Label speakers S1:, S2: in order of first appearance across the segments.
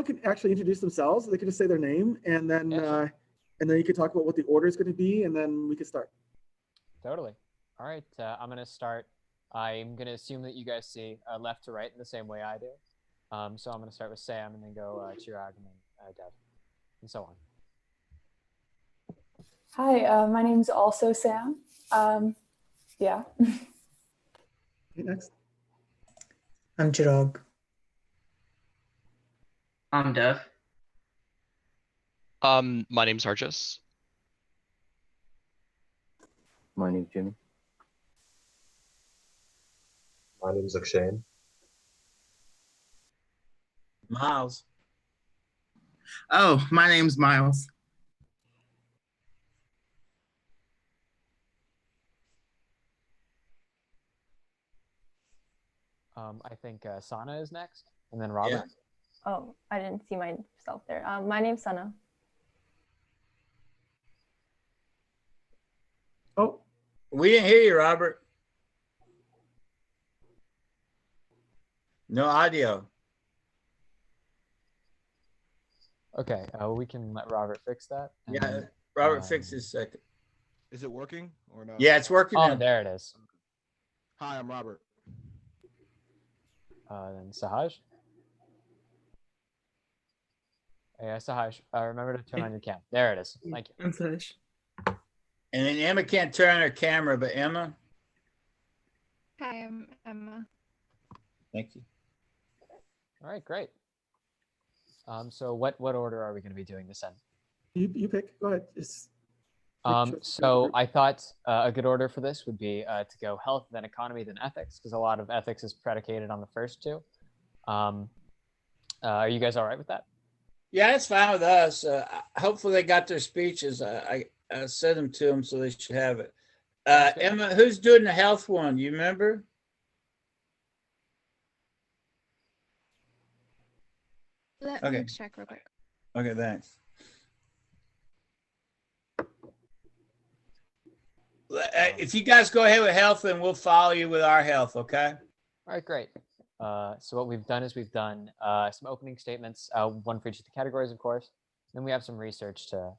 S1: can actually introduce themselves. They can just say their name, and then you can talk about what the order is going to be, and then we can start.
S2: Totally. All right. I'm going to start. I'm going to assume that you guys see left to right in the same way I do. So I'm going to start with Sam, and then go Chirag, and then Dev, and so on.
S3: Hi, my name's also Sam. Yeah.
S1: Okay, next.
S4: I'm Chirag.
S5: I'm Dev.
S6: My name's Arjus.
S7: My name's Jimmy.
S8: My name's Akshay.
S9: Miles.
S10: Oh, my name's Miles.
S2: I think Sana is next, and then Robert.
S9: Yeah.
S11: Oh, I didn't see myself there. My name's Sana.
S1: Oh,
S9: We didn't hear you, Robert. No audio.
S2: Okay, we can let Robert fix that. and
S9: Yeah,
S2: then,
S9: Robert, fix his second.
S12: Is it working or not?
S9: Yeah, it's working
S2: Oh,
S9: now.
S2: there it is.
S12: Hi, I'm Robert.
S2: Then Sahaj. Yeah, Sahaj. Remember to turn on your cam. There it is. Thank you.
S4: I'm Sash.
S9: And then Emma can't turn on her camera, but Emma,
S13: Hi, I'm Emma.
S9: thank you.
S2: All right, great. So what order are we going to be doing this in?
S1: you pick. Go ahead.
S2: So I thought a good order for this would be to go health, then economy, then ethics, because a lot of ethics is predicated on the first two. Are you guys all right with that?
S9: Yeah, it's fine with us. Hopefully they got their speeches. I sent them to them, so they should have it. Emma, who's doing the health one? You remember?
S13: Let
S9: Okay.
S13: me check real quick.
S9: Okay, thanks. If you guys go ahead with health, then we'll follow you with our health, okay?
S2: All right, great. So what we've done is we've done some opening statements, one for each of the categories, of course. Then we have some research to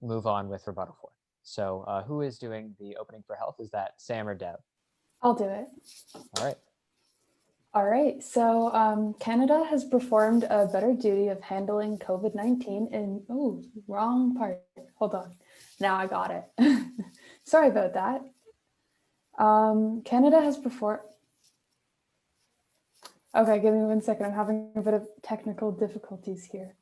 S2: move on with rebuttal for. So who is doing the opening for health? Is that Sam or Dev?
S3: I'll do it.
S2: All right.
S3: All right, so Canada has performed a better duty of handling COVID-19 in, oh, wrong part. Hold on, now I got it. Sorry about that. Canada has performed, okay, give me 1 second. I'm having a bit of technical difficulties here.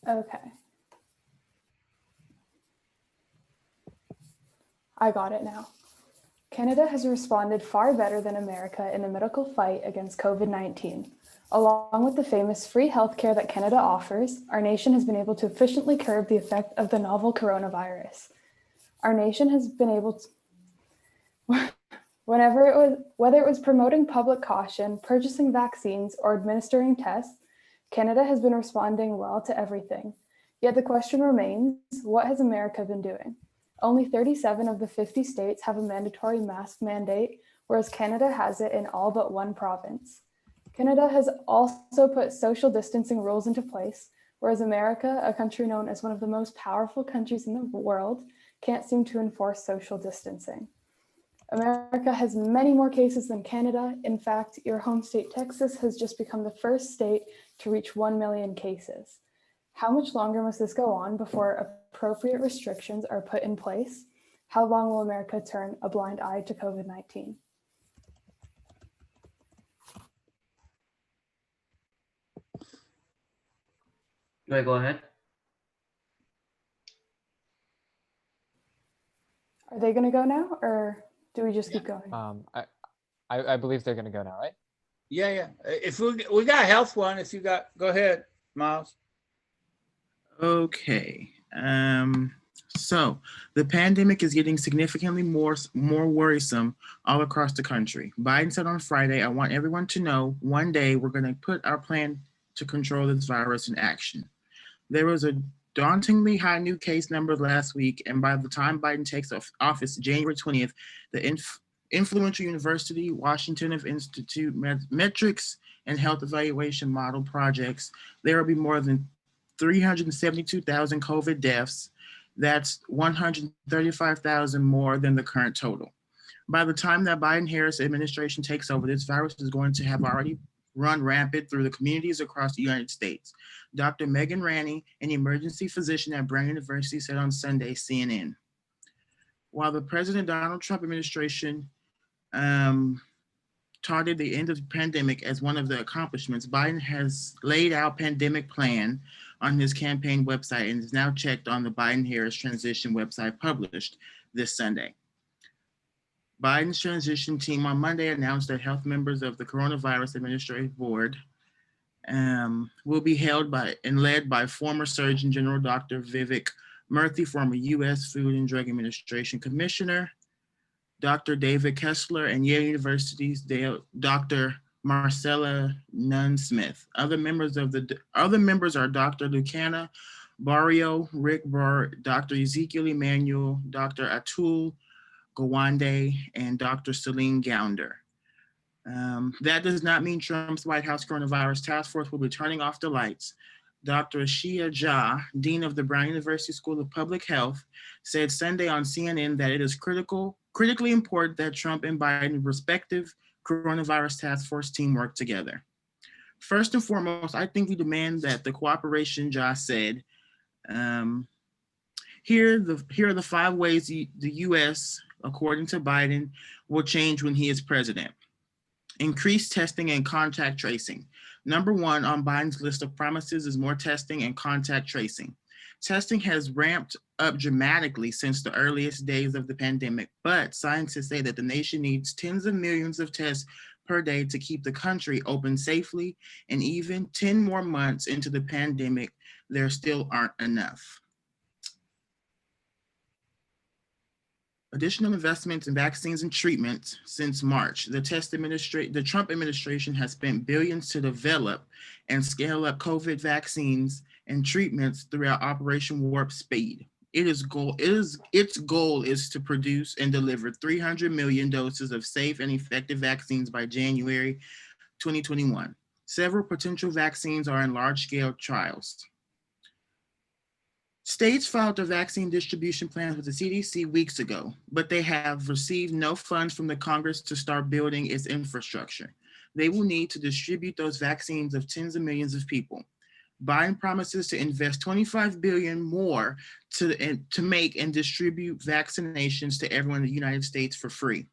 S3: Okay. I got it now. Canada has responded far better than America in the medical fight against COVID-19. Along with the famous free healthcare that Canada offers, our nation has been able to efficiently curb the effect of the novel coronavirus. Our nation has been able to, whether it was promoting public caution, purchasing vaccines, or administering tests, Canada has been responding well to everything. Yet the question remains, what has America been doing? Only 37 of the 50 states have a mandatory mask mandate, whereas Canada has it in all but one province. Canada has also put social distancing rules into place, whereas America, a country known as one of the most powerful countries in the world, can't seem to enforce social distancing. America has many more cases than Canada. In fact, your home state, Texas, has just become the first state to reach 1 million cases. How much longer must this go on before appropriate restrictions are put in place? How long will America turn a blind eye to COVID-19?
S5: Do I go ahead?
S3: Are they going to go now, or do we just keep going?
S2: I believe they're going to go now, right?
S9: Yeah. If we got a health one, if you got, go ahead, Miles.
S10: Okay. So the pandemic is getting significantly more worrisome all across the country. Biden said on Friday, I want everyone to know one day we're going to put our plan to control this virus in action. There was a dauntingly high new case numbers last week, and by the time Biden takes office January 20th, the influential university, Washington of Institute metrics and health evaluation model projects, there will be more than 372,000 COVID deaths. That's 135,000 more than the current total. By the time that Biden-Harris administration takes over, this virus is going to have already run rampant through the communities across the United States. Dr. Megan Ranney, an emergency physician at Brown University, said on Sunday, CNN, while the President Donald Trump administration touted the end of the pandemic as one of the accomplishments, Biden has laid out pandemic plan on his campaign website and is now checked on the Biden-Harris transition website published this Sunday. Biden's transition team on Monday announced that health members of the Coronavirus Administrative Board will be held by and led by former Surgeon General Dr. Vivek Murthy, former U.S. Food and Drug Administration Commissioner, Dr. David Kessler, and Yale University's Dr. Marcella Nunn-Smith. Other members are Dr. Lucana Barrio, Rick Burr, Dr. Ezekiel Emanuel, Dr. Atul Gawande, and Dr. Celine Gounder. That does not mean Trump's White House coronavirus task force will be turning off the lights. Dr. Shia Jha, Dean of the Brown University School of Public Health, said Sunday on CNN that it is critically important that Trump and Biden respective coronavirus task force team work together. First and foremost, I think we demand that the cooperation, Jha said. Here are the 5 ways the U.S., according to Biden, will change when he is president. Increased testing and contact tracing. Number 1 on Biden's list of promises is more testing and contact tracing. Testing has ramped up dramatically since the earliest days of the pandemic, but scientists say that the nation needs tens of millions of tests per day to keep the country open safely, and even 10 more months into the pandemic, there still aren't enough. Additional investments in vaccines and treatments since March. The Trump administration has spent billions to develop and scale up COVID vaccines and treatments throughout Operation Warp Speed. Its goal is to produce and deliver 300 million doses of safe and effective vaccines by January 2021. Several potential vaccines are in large-scale trials. States filed their vaccine distribution plans with the CDC weeks ago, but they have received no funds from the Congress to start building its infrastructure. They will need to distribute those vaccines of tens of millions of people. Biden promises to invest $25 billion more to make and distribute vaccinations to everyone in the United States for free.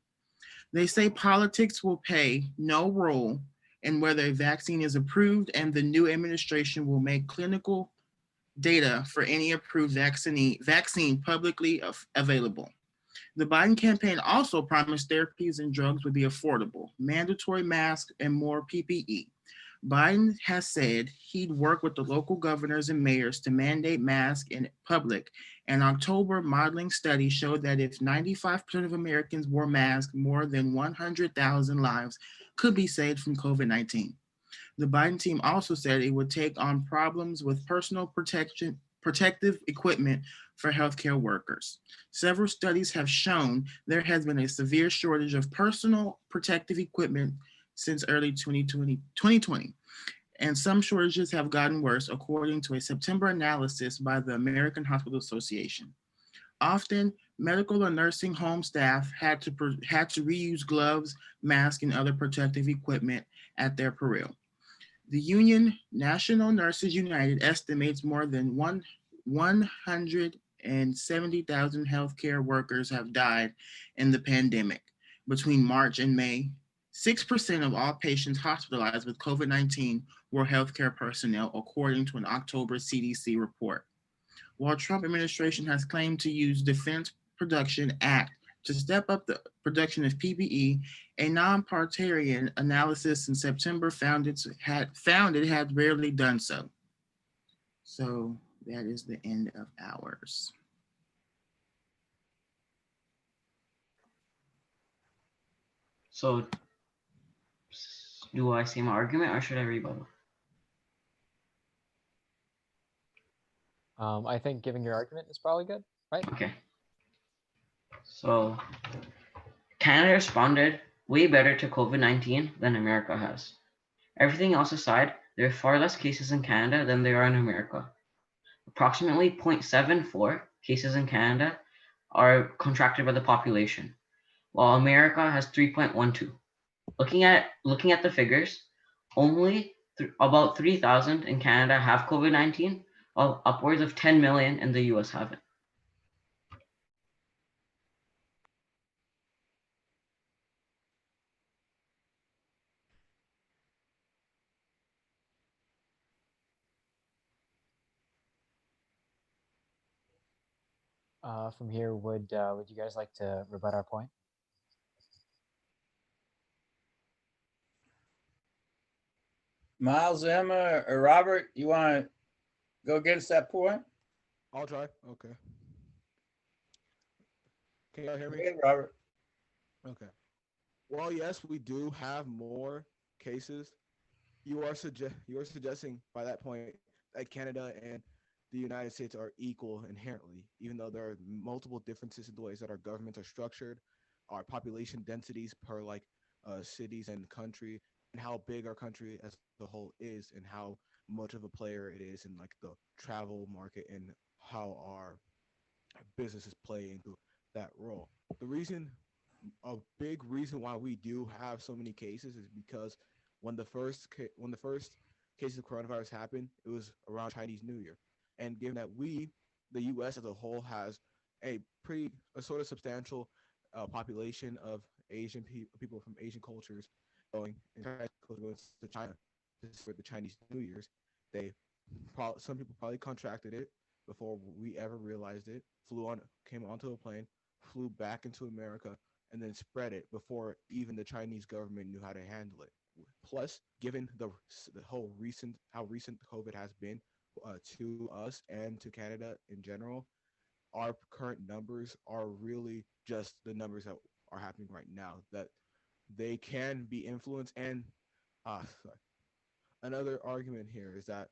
S10: They say politics will play no role in whether a vaccine is approved, and the new administration will make clinical data for any approved vaccine publicly available. The Biden campaign also promised therapies and drugs would be affordable, mandatory masks, and more PPE. Biden has said he'd work with the local governors and mayors to mandate masks in public. An October modeling study showed that if 95% of Americans wore masks, more than 100,000 lives could be saved from COVID-19. The Biden team also said it would take on problems with personal protective equipment for healthcare workers. Several studies have shown there has been a severe shortage of personal protective equipment since early 2020, and some shortages have gotten worse, according to a September analysis by the American Hospital Association. Often, medical or nursing home staff had to reuse gloves, masks, and other protective equipment at their peril. The union, National Nurses United, estimates more than 170,000 healthcare workers have died in the pandemic. Between March and May, 6% of all patients hospitalized with COVID-19 were healthcare personnel, according to an October CDC report. While Trump administration has claimed to use Defense Production Act to step up the production of PPE, a nonpartisan analysis in September found it had rarely done so. So that is the end of ours.
S5: So, do I say my argument or should I rebuttal?
S2: I think giving your argument is probably good, right?
S5: Okay. So, Canada responded way better to COVID-19 than America has. Everything else aside, there are far less cases in Canada than there are in America. Approximately 0.74 cases in Canada are contracted by the population, while America has 3.12. Looking at the figures, only about 3,000 in Canada have COVID-19, while upwards of 10 million in the US have it.
S2: From here, would you guys like to rebut our point?
S9: Miles, Emma, or Robert, you want to go against that point?
S12: I'll try. Okay. Can y'all hear me?
S9: Go ahead, Robert.
S12: Okay. Well, yes, we do have more cases. You are suggesting by that point that Canada and the United States are equal inherently, even though there are multiple differences in the ways that our governments are structured, our population densities per cities and country, and how big our country as a whole is, and how much of a player it is in like the travel market, and how our businesses play into that role. A big reason why we do have so many cases is because when the first cases of coronavirus happened, it was around Chinese New Year, and given that the U.S. as a whole, has a sort of substantial population of Asian people from Asian cultures going to China for the Chinese New Year's, some people probably contracted it before we ever realized it, came onto a plane, flew back into America, and then spread it before even the Chinese government knew how to handle it. Plus, given how recent COVID has been to us and to Canada in general, our current numbers are really just the numbers that are happening right now. That they can be influenced, and another argument here is that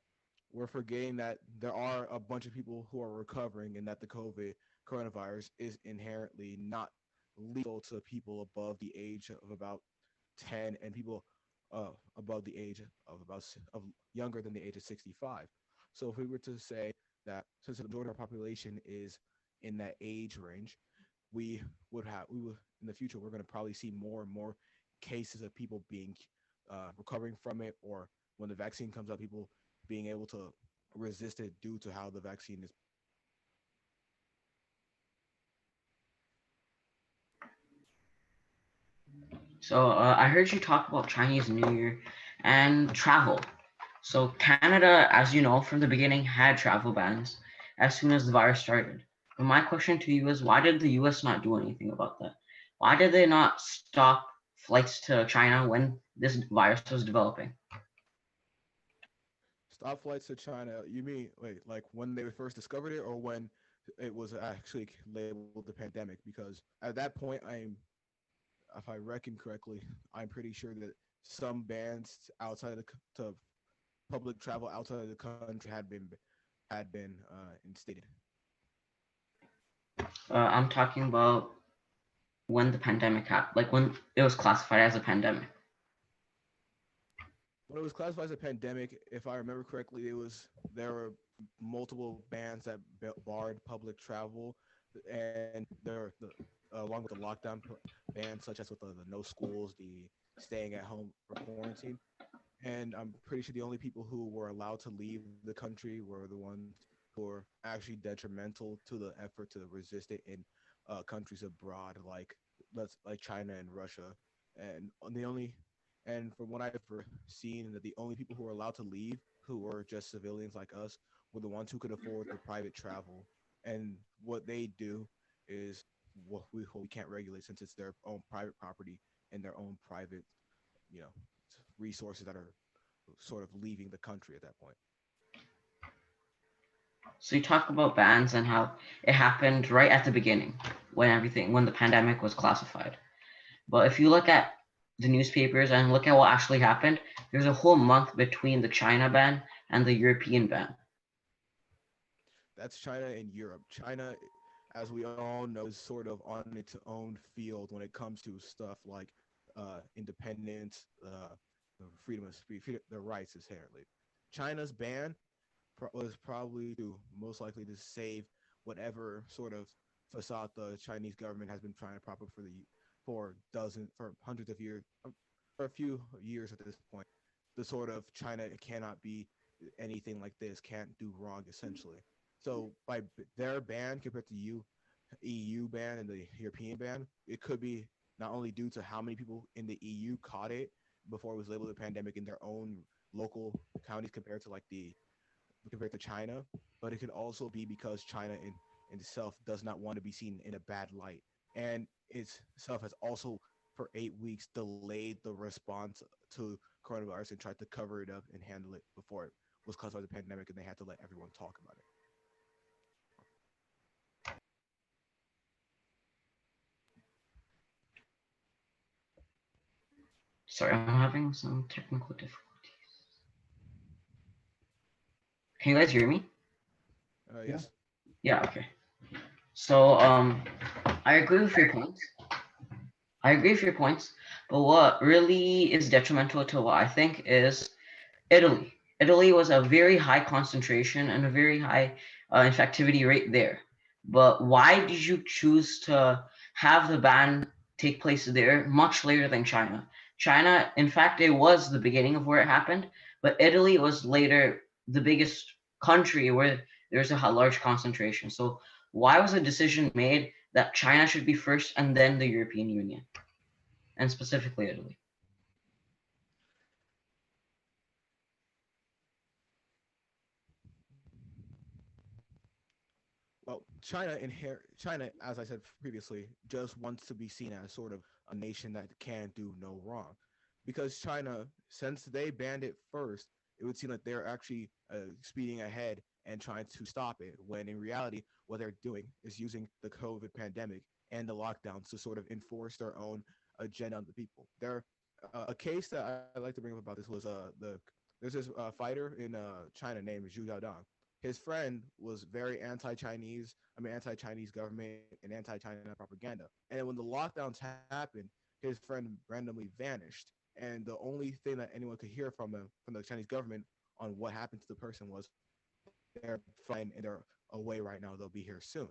S12: we're forgetting that there are a bunch of people who are recovering, and that the coronavirus is inherently not lethal to people above the age of about 10, and people above the age of younger than the age of 65. So if we were to say that since the majority of our population is in that age range, we would in the future, we're going to probably see more and more cases of people being recovering from it, or when the vaccine comes out, people being able to resist it due to how the vaccine is.
S5: So I heard you talk about Chinese New Year and travel. So Canada, as you know, from the beginning had travel bans as soon as the virus started. But my question to you is, why did the US not do anything about that? Why did they not stop flights to China when this virus was developing?
S12: Stop flights to China. You mean, wait, like when they first discovered it, or when it was actually labeled the pandemic? Because at that point, if I reckon correctly, I'm pretty sure that some bans to public travel outside of the country had been instated.
S5: I'm talking about when the pandemic happened, like when it was classified as a pandemic.
S12: When it was classified as a pandemic, if I remember correctly, there were multiple bans that barred public travel, and along with the lockdown bans, such as with the no schools, the staying at home for quarantine. And I'm pretty sure the only people who were allowed to leave the country were the ones who were actually detrimental to the effort to resist it in countries abroad, like China and Russia. And from what I've seen, that the only people who were allowed to leave, who were just civilians like us, were the ones who could afford the private travel. And what they do is what we can't regulate, since it's their own private property and their own private, resources that are sort of leaving the country at that point.
S5: So you talk about bans and how it happened right at the beginning when the pandemic was classified. But if you look at the newspapers and look at what actually happened, there's a whole month between the China ban and the European ban.
S12: That's China and Europe. China as we all know, is sort of on its own field when it comes to stuff like independence, freedom of speech, their rights inherently. China's ban was probably to most likely to save whatever sort of facade the Chinese government has been trying to prop up for hundreds of years, for a few years at this point. The sort of China cannot be anything like this, can't do wrong essentially. So by their ban compared to EU ban and the European ban, it could be not only due to how many people in the EU caught it before it was labeled a pandemic in their own local counties compared to China, but it could also be because China in itself does not want to be seen in a bad light. And itself has also for 8 weeks delayed the response to coronavirus and tried to cover it up and handle it before it was caused by the pandemic and they had to let everyone talk about it.
S5: Sorry, I'm having some technical difficulties. Can you guys hear me?
S12: Yes.
S5: Yeah, okay. So I agree with your points. But what really is detrimental to what I think is Italy. Italy was a very high concentration and a very high infectivity rate there. But why did you choose to have the ban take place there much later than China? China, in fact, it was the beginning of where it happened, but Italy was later the biggest country where there's a large concentration. So why was a decision made that China should be first and then the European Union, and specifically Italy?
S12: Well, China, as I said previously, just wants to be seen as sort of a nation that can do no wrong, because China, since they banned it first, it would seem like they're actually speeding ahead and trying to stop it. When in reality, what they're doing is using the COVID pandemic and the lockdowns to sort of enforce their own agenda on the people. A case that I like to bring up about this was there's this fighter in China named Zhu Yaodong. His friend was very anti-Chinese government and anti-China propaganda. And then when the lockdowns happened, his friend randomly vanished. And the only thing that anyone could hear from him, from the Chinese government, on what happened to the person was they're fine and they're away right now. They'll be here soon.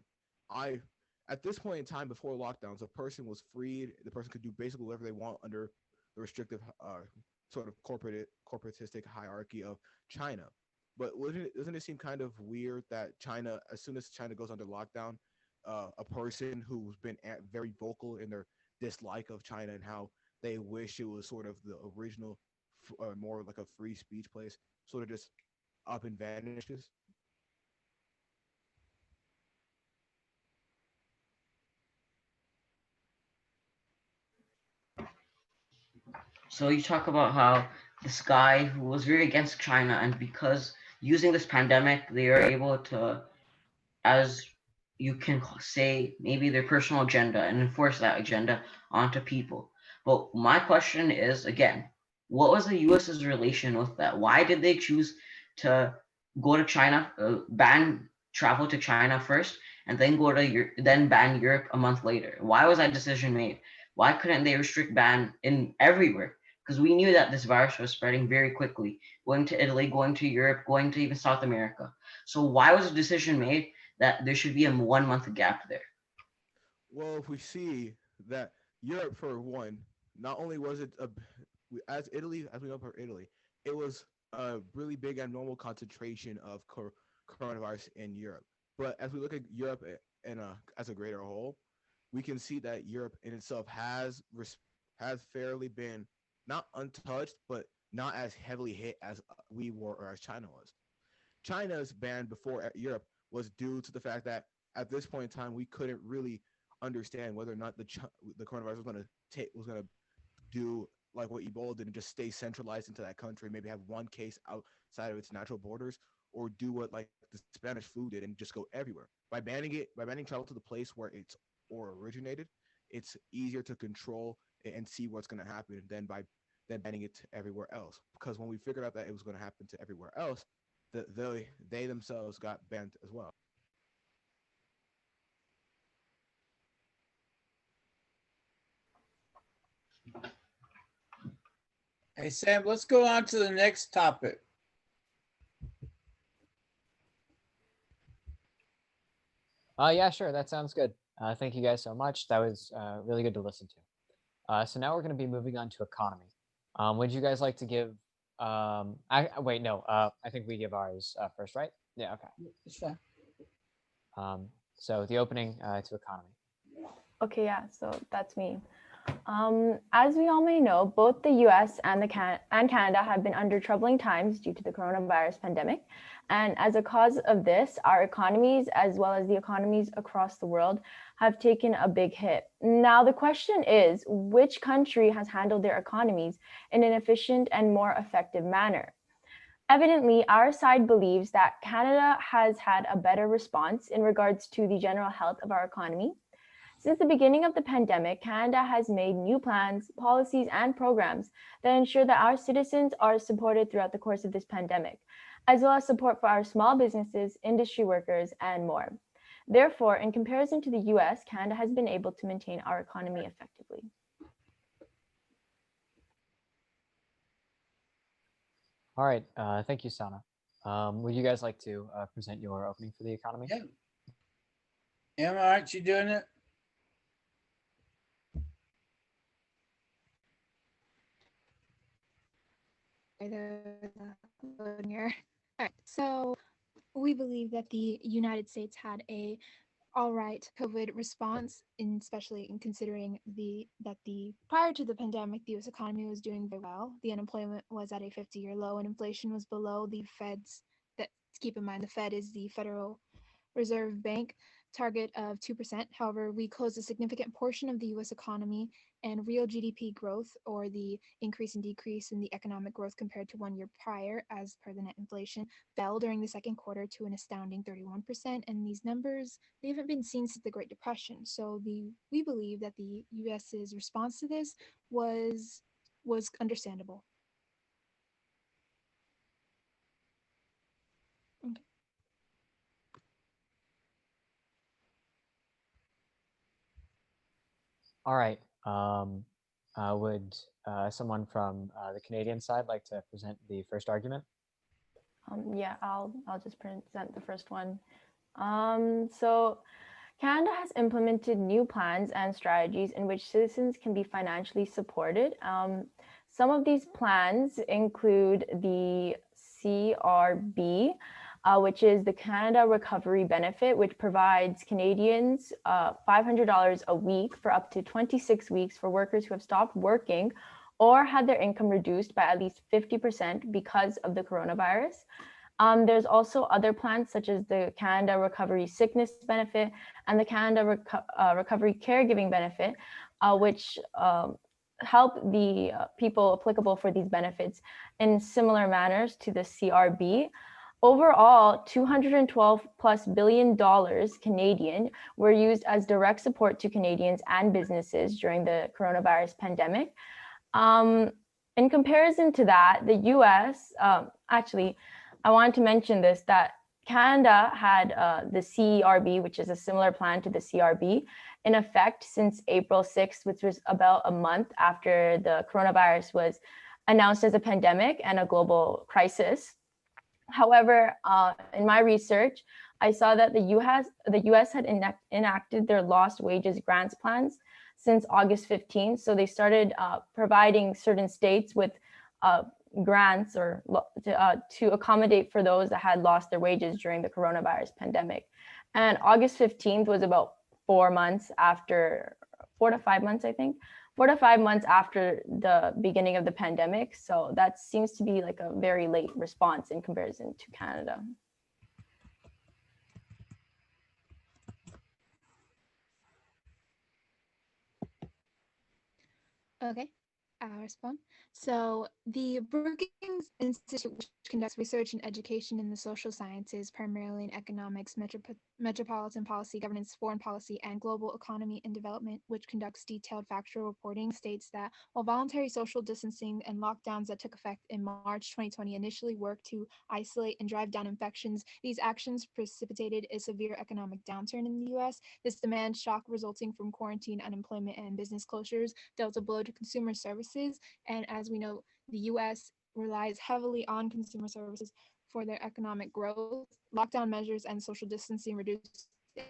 S12: I, at this point in time, before lockdowns, a person was freed. The person could do basically whatever they want under the restrictive sort of corporatistic hierarchy of China. But doesn't it seem kind of weird that China, as soon as China goes under lockdown, a person who's been very vocal in their dislike of China and how they wish it was sort of the original, more like a free speech place, sort of just up and vanishes?
S5: So you talk about how this guy who was very against China, and because using this pandemic, they are able to, as you can say, maybe their personal agenda and enforce that agenda onto people. But my question is again, what was the U.S.'s relation with that? Why did they choose to go to China, ban travel to China first, and then then ban Europe a month later? Why was that decision made? Why couldn't they restrict ban in everywhere? Because we knew that this virus was spreading very quickly, going to Italy, going to Europe, going to even South America. So why was the decision made that there should be a 1 month gap there?
S12: Well, if we see that Europe, for one, not only was it as Italy, as we know for Italy, it was a really big and normal concentration of coronavirus in Europe. But as we look at Europe as a greater whole, we can see that Europe in itself has fairly been not untouched, but not as heavily hit as we were or as China was. China's ban before Europe was due to the fact that at this point in time we couldn't really understand whether or not the coronavirus was going to do like what Ebola did and just stay centralized into that country, maybe have one case outside of its natural borders, or do what like the Spanish flu did and just go everywhere. By banning travel to the place where it's or originated, it's easier to control and see what's going to happen than banning it everywhere else. Because when we figured out that it was going to happen to everywhere else, they themselves got banned as well.
S9: Hey, Sam, let's go on to the next topic.
S2: Yeah, sure. That sounds good. Thank you guys so much. That was really good to listen to. So now we're going to be moving on to economy. Would you guys like to give? Wait, no. I think we give ours first, right? Yeah. Okay.
S9: It's fine.
S2: So the opening to economy.
S11: Okay, yeah, so that's me. As we all may know, both the US and Canada have been under troubling times due to the coronavirus pandemic. And as a cause of this, our economies, as well as the economies across the world, have taken a big hit. Now, the question is, which country has handled their economies in an efficient and more effective manner? Evidently, our side believes that Canada has had a better response in regards to the general health of our economy. Since the beginning of the pandemic, Canada has made new plans, policies, and programs that ensure that our citizens are supported throughout the course of this pandemic, as well as support for our small businesses, industry workers, and more. Therefore, in comparison to the US, Canada has been able to maintain our economy effectively.
S2: All right. Thank you, Sana. Would you guys like to present your opening for the economy?
S9: Yeah. Emma, aren't you doing it?
S13: Here. All right. So we believe that the United States had a all right COVID response, especially in considering that the prior to the pandemic, the U.S. economy was doing very well. The unemployment was at a 50-year low, and inflation was below the Fed's. That keep in mind, the Fed is the Federal Reserve Bank target of 2%. However, we closed a significant portion of the U.S. economy, and real GDP growth, or the increase and decrease in the economic growth compared to 1 year prior, as per the net inflation, fell during the second quarter to an astounding 31%. And these numbers, they haven't been seen since the Great Depression. So we believe that the U.S.'s response to this was understandable. Okay.
S2: All right. Would someone from the Canadian side like to present the first argument?
S11: Yeah, I'll just present the first one. So Canada has implemented new plans and strategies in which citizens can be financially supported. Some of these plans include the CRB, which is the Canada Recovery Benefit, which provides Canadians $500 a week for up to 26 weeks for workers who have stopped working or had their income reduced by at least 50% because of the coronavirus. There's also other plans such as the Canada Recovery Sickness Benefit and the Canada Recovery Caregiving Benefit, which help the people applicable for these benefits in similar manners to the CRB. Overall, $212+ billion Canadian were used as direct support to Canadians and businesses during the coronavirus pandemic. In comparison to that, the US, actually, I wanted to mention this, that Canada had the CERB, which is a similar plan to the CRB, in effect since April 6th, which was about a month after the coronavirus was announced as a pandemic and a global crisis. However, in my research, I saw that the US had enacted their lost wages grants plans since August 15th. So they started providing certain states with grants or to accommodate for those that had lost their wages during the coronavirus pandemic. And August 15th was about 4 months after, 4 to 5 months, I think, 4 to 5 months after the beginning of the pandemic. So that seems to be like a very late response in comparison to Canada.
S13: Okay, I'll respond. So the Brookings Institute, which conducts research and education in the social sciences, primarily in economics, metropolitan policy, governance, foreign policy, and global economy and development, which conducts detailed factual reporting, states that while voluntary social distancing and lockdowns that took effect in March 2020 initially worked to isolate and drive down infections, these actions precipitated a severe economic downturn in the US. This demand shock resulting from quarantine, unemployment, and business closures dealt a blow to consumer services. And as we know, The US relies heavily on consumer services for their economic growth. Lockdown measures and social distancing reduced the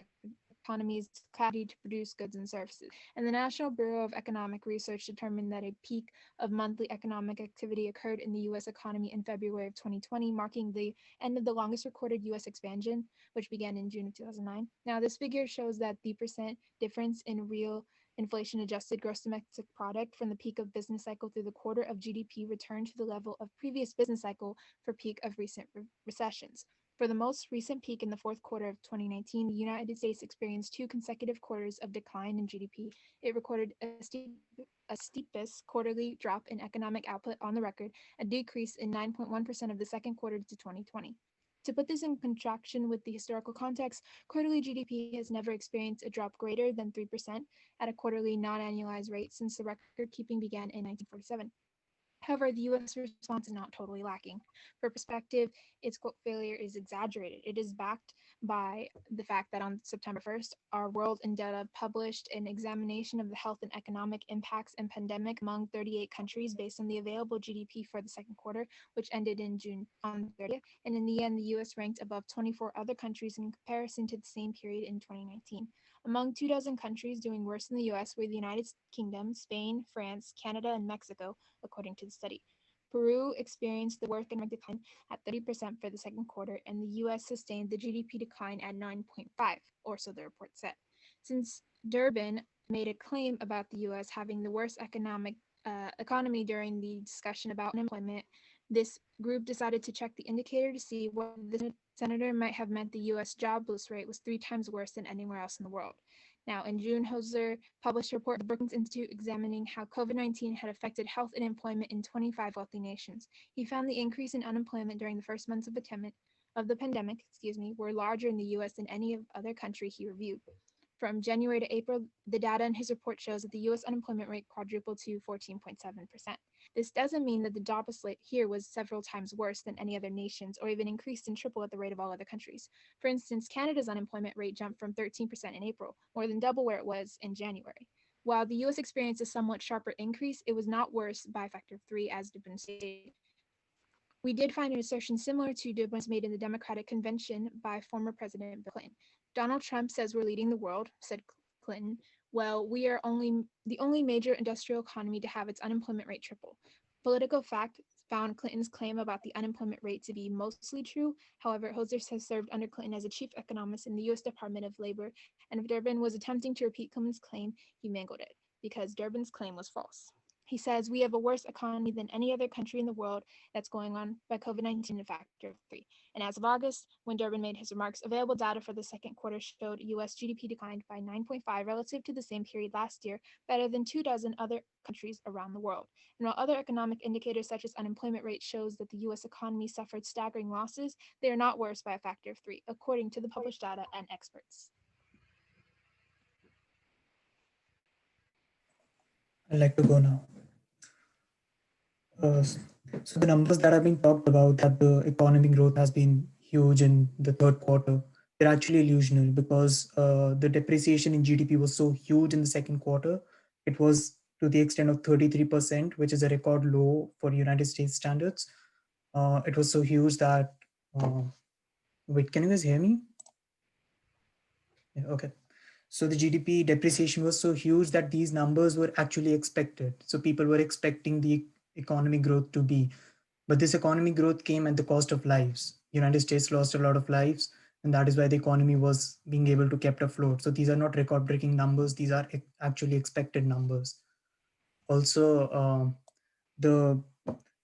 S13: economy's capacity to produce goods and services. And the National Bureau of Economic Research determined that a peak of monthly economic activity occurred in the US economy in February of 2020, marking the end of the longest recorded US expansion, which began in June of 2009. Now, this figure shows that the percent difference in real inflation adjusted gross domestic product from the peak of business cycle through the quarter of GDP returned to the level of previous business cycle for peak of recent recessions. For the most recent peak in the fourth quarter of 2019, the United States experienced 2 consecutive quarters of decline in GDP. It recorded a steepest quarterly drop in economic output on the record, a decrease in 9.1% of the second quarter to 2020. To put this in contraction with the historical context, quarterly GDP has never experienced a drop greater than 3% at a quarterly non-annualized rate since the record keeping began in 1947. However, the US response is not totally lacking. For perspective, its quote failure is exaggerated. It is backed by the fact that on September 1st, our World in Data published an examination of the health and economic impacts and pandemic among 38 countries based on the available GDP for the second quarter, which ended in June on 30th. And in the end, the US ranked above 24 other countries in comparison to the same period in 2019. Among 24 countries doing worse than the US were the United Kingdom, Spain, France, Canada, and Mexico, according to the study. Peru experienced the worst economic decline at 30% for the second quarter, and the US sustained the GDP decline at 9.5, or so the report said. Since Durbin made a claim about the US having the worst economy during the discussion about unemployment, this group decided to check the indicator to see whether the senator might have meant the US jobless rate was 3 times worse than anywhere else in the world. Now, in June, Hoser published a report at the Brookings Institute examining how COVID-19 had affected health and employment in 25 wealthy nations. He found the increase in unemployment during the first months of the pandemic, were larger in the US than any other country he reviewed. From January to April, the data in his report shows that the US unemployment rate quadrupled to 14.7%. This doesn't mean that the jobless rate here was several times worse than any other nations or even increased and triple at the rate of all other countries. For instance, Canada's unemployment rate jumped from 13% in April, more than double where it was in January. While the US experienced a somewhat sharper increase, it was not worse by a factor of 3 as Durbin stated. We did find an assertion similar to Durbin's made in the Democratic Convention by former President Bill Clinton. Donald Trump says we're leading the world, said Clinton. Well, we are the only major industrial economy to have its unemployment rate triple. Political Fact found Clinton's claim about the unemployment rate to be mostly true. However, Hoser has served under Clinton as a chief economist in the U.S. Department of Labor, and if Durbin was attempting to repeat Clinton's claim, he mangled it, because Durbin's claim was false. He says we have a worse economy than any other country in the world that's going on by COVID-19 a factor of 3. And as of August, when Durbin made his remarks, available data for the second quarter showed US GDP declined by 9.5 relative to the same period last year, better than 24 other countries around the world. And while other economic indicators such as unemployment rate shows that the US economy suffered staggering losses, they are not worse by a factor of 3, according to the published data and experts.
S4: I'd like to go now. So the numbers that have been talked about, that the economic growth has been huge in the third quarter, they're actually illusional because the depreciation in GDP was so huge in the second quarter. It was to the extent of 33%, which is a record low for United States standards. It was so huge that, wait, can you guys hear me? Yeah, okay. So the GDP depreciation was so huge that these numbers were actually expected. So people were expecting the economic growth to be, but this economic growth came at the cost of lives. United States lost a lot of lives, and that is why the economy was being able to kept afloat. So these are not record-breaking numbers. These are actually expected numbers. Also, the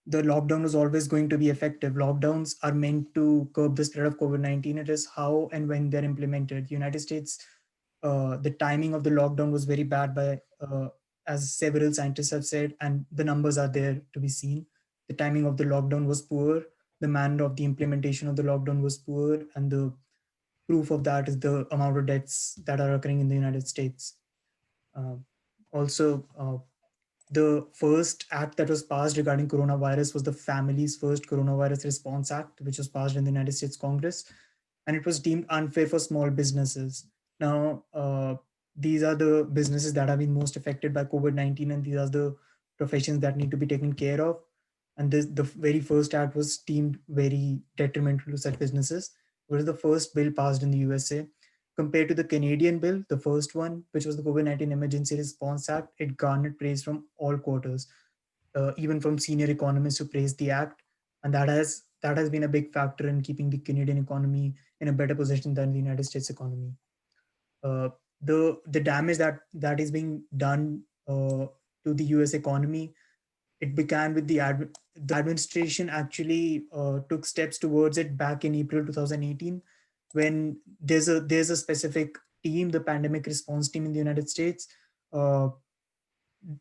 S4: lockdown was always going to be effective. Lockdowns are meant to curb the spread of COVID-19. It is how and when they're implemented. United States, the timing of the lockdown was very bad by, as several scientists have said, and the numbers are there to be seen. The timing of the lockdown was poor. The manner of the implementation of the lockdown was poor. And the proof of that is the amount of deaths that are occurring in the United States. The first act that was passed regarding coronavirus was the Family's First Coronavirus Response Act, which was passed in the United States Congress. And it was deemed unfair for small businesses. Now, these are the businesses that have been most affected by COVID-19, and these are the professions that need to be taken care of. And the very first act was deemed very detrimental to such businesses. It was the first bill passed in the USA. Compared to the Canadian bill, the first one, which was the COVID-19 Emergency Response Act, it garnered praise from all quarters, even from senior economists who praised the act, and that has been a big factor in keeping the Canadian economy in a better position than the United States economy. Uh, the damage that is being done to the US economy, it began with the administration actually took steps towards it back in April 2018, when there's a specific team, the pandemic response team in the United States. uh,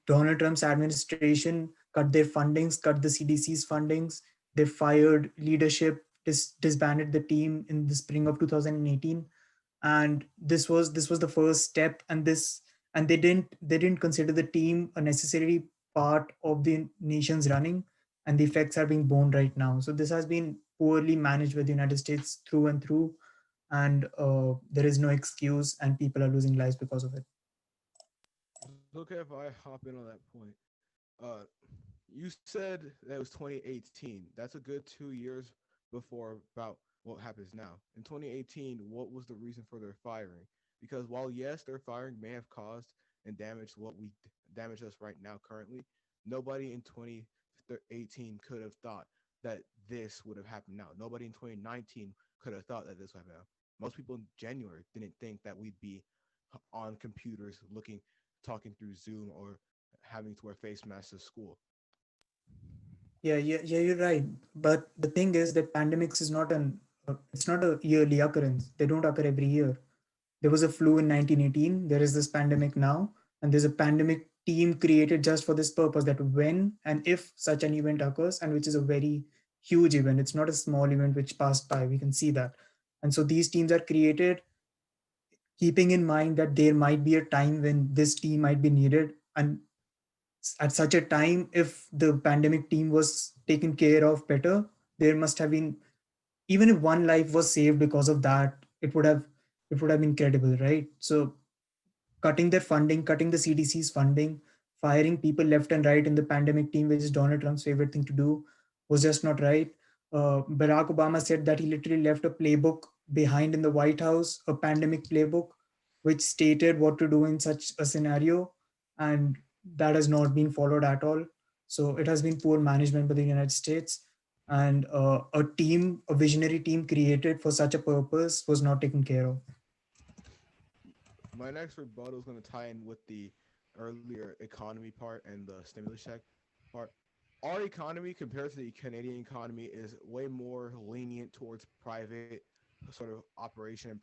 S4: Donald Trump's administration cut their fundings, cut the CDC's fundings. They fired leadership, disbanded the team in the spring of 2018, and this was the first step. And they didn't consider the team a necessary part of the nation's running, and the effects are being borne right now. So this has been poorly managed by the United States through and through, and there is no excuse, and people are losing lives because of it.
S12: Look, if I hop in on that point, uh, you said that it was 2018. That's a good 2 years before about what happens now. In 2018, what was the reason for their firing? Because while yes, their firing may have caused and damaged what we damage us right now currently, nobody in 2018 could have thought that this would have happened now. Nobody in 2019 could have thought that this would happen now. Most people in January didn't think that we'd be on computers looking, talking through Zoom, or having to wear face masks to school.
S4: Yeah, you're right. But the thing is that pandemics is not it's not a yearly occurrence. They don't occur every year. There was a flu in 1918. There is this pandemic now, and there's a pandemic team created just for this purpose. That when and if such an event occurs, and which is a very huge event, it's not a small event which passed by. We can see that, and so these teams are created keeping in mind that there might be a time when this team might be needed, and at such a time, if the pandemic team was taken care of better, there must have been, even if one life was saved because of that, it would have been credible, right? So cutting their funding, cutting the CDC's funding, firing people left and right in the pandemic team, which is Donald Trump's favorite thing to do, was just not right. Barack Obama said that he literally left a playbook behind in the White House, a pandemic playbook, which stated what to do in such a scenario, and that has not been followed at all. So it has been poor management by the United States, and a visionary team created for such a purpose was not taken care of.
S12: My next rebuttal is going to tie in with the earlier economy part and the stimulus check part. Our economy, compared to the Canadian economy, is way more lenient towards private sort of operation.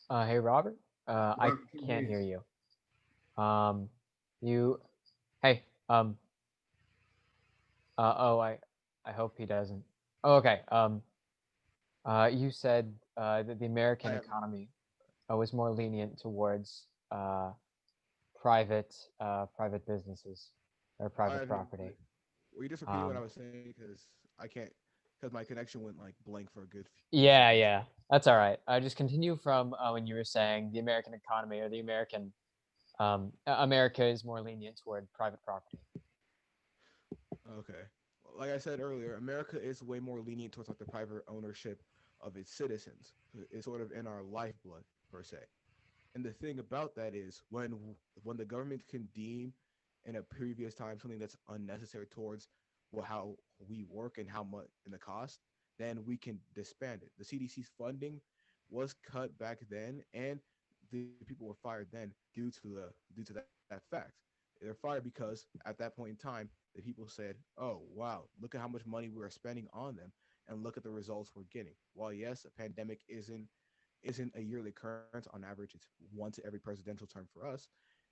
S2: Hey, Robert. I
S1: Robert, can
S2: can't
S1: hear
S2: hear you. You. Hey. Oh, I hope he doesn't. Oh, okay. You said that the American
S12: I am.
S2: economy was more lenient towards private businesses or private property.
S12: Were you just repeating what I
S2: Um,
S12: was saying? Because I can't, because my connection went like blank for a good few
S2: yeah,
S12: seconds.
S2: yeah, that's all right. Just continue from when you were saying the American economy or the American America is more lenient toward private property.
S12: Okay. Like I said earlier, America is way more lenient towards like the private ownership of its citizens. It's sort of in our lifeblood per se. And the thing about that is when the government can deem in a previous time something that's unnecessary towards how we work and how much and the cost, then we can disband it. The CDC's funding was cut back then, and the people were fired then due to that fact. They're fired because at that point in time, the people said, "Oh wow, look at how much money we are spending on them, and look at the results we're getting." While yes, a pandemic isn't a yearly occurrence. On average, it's once every presidential term for us.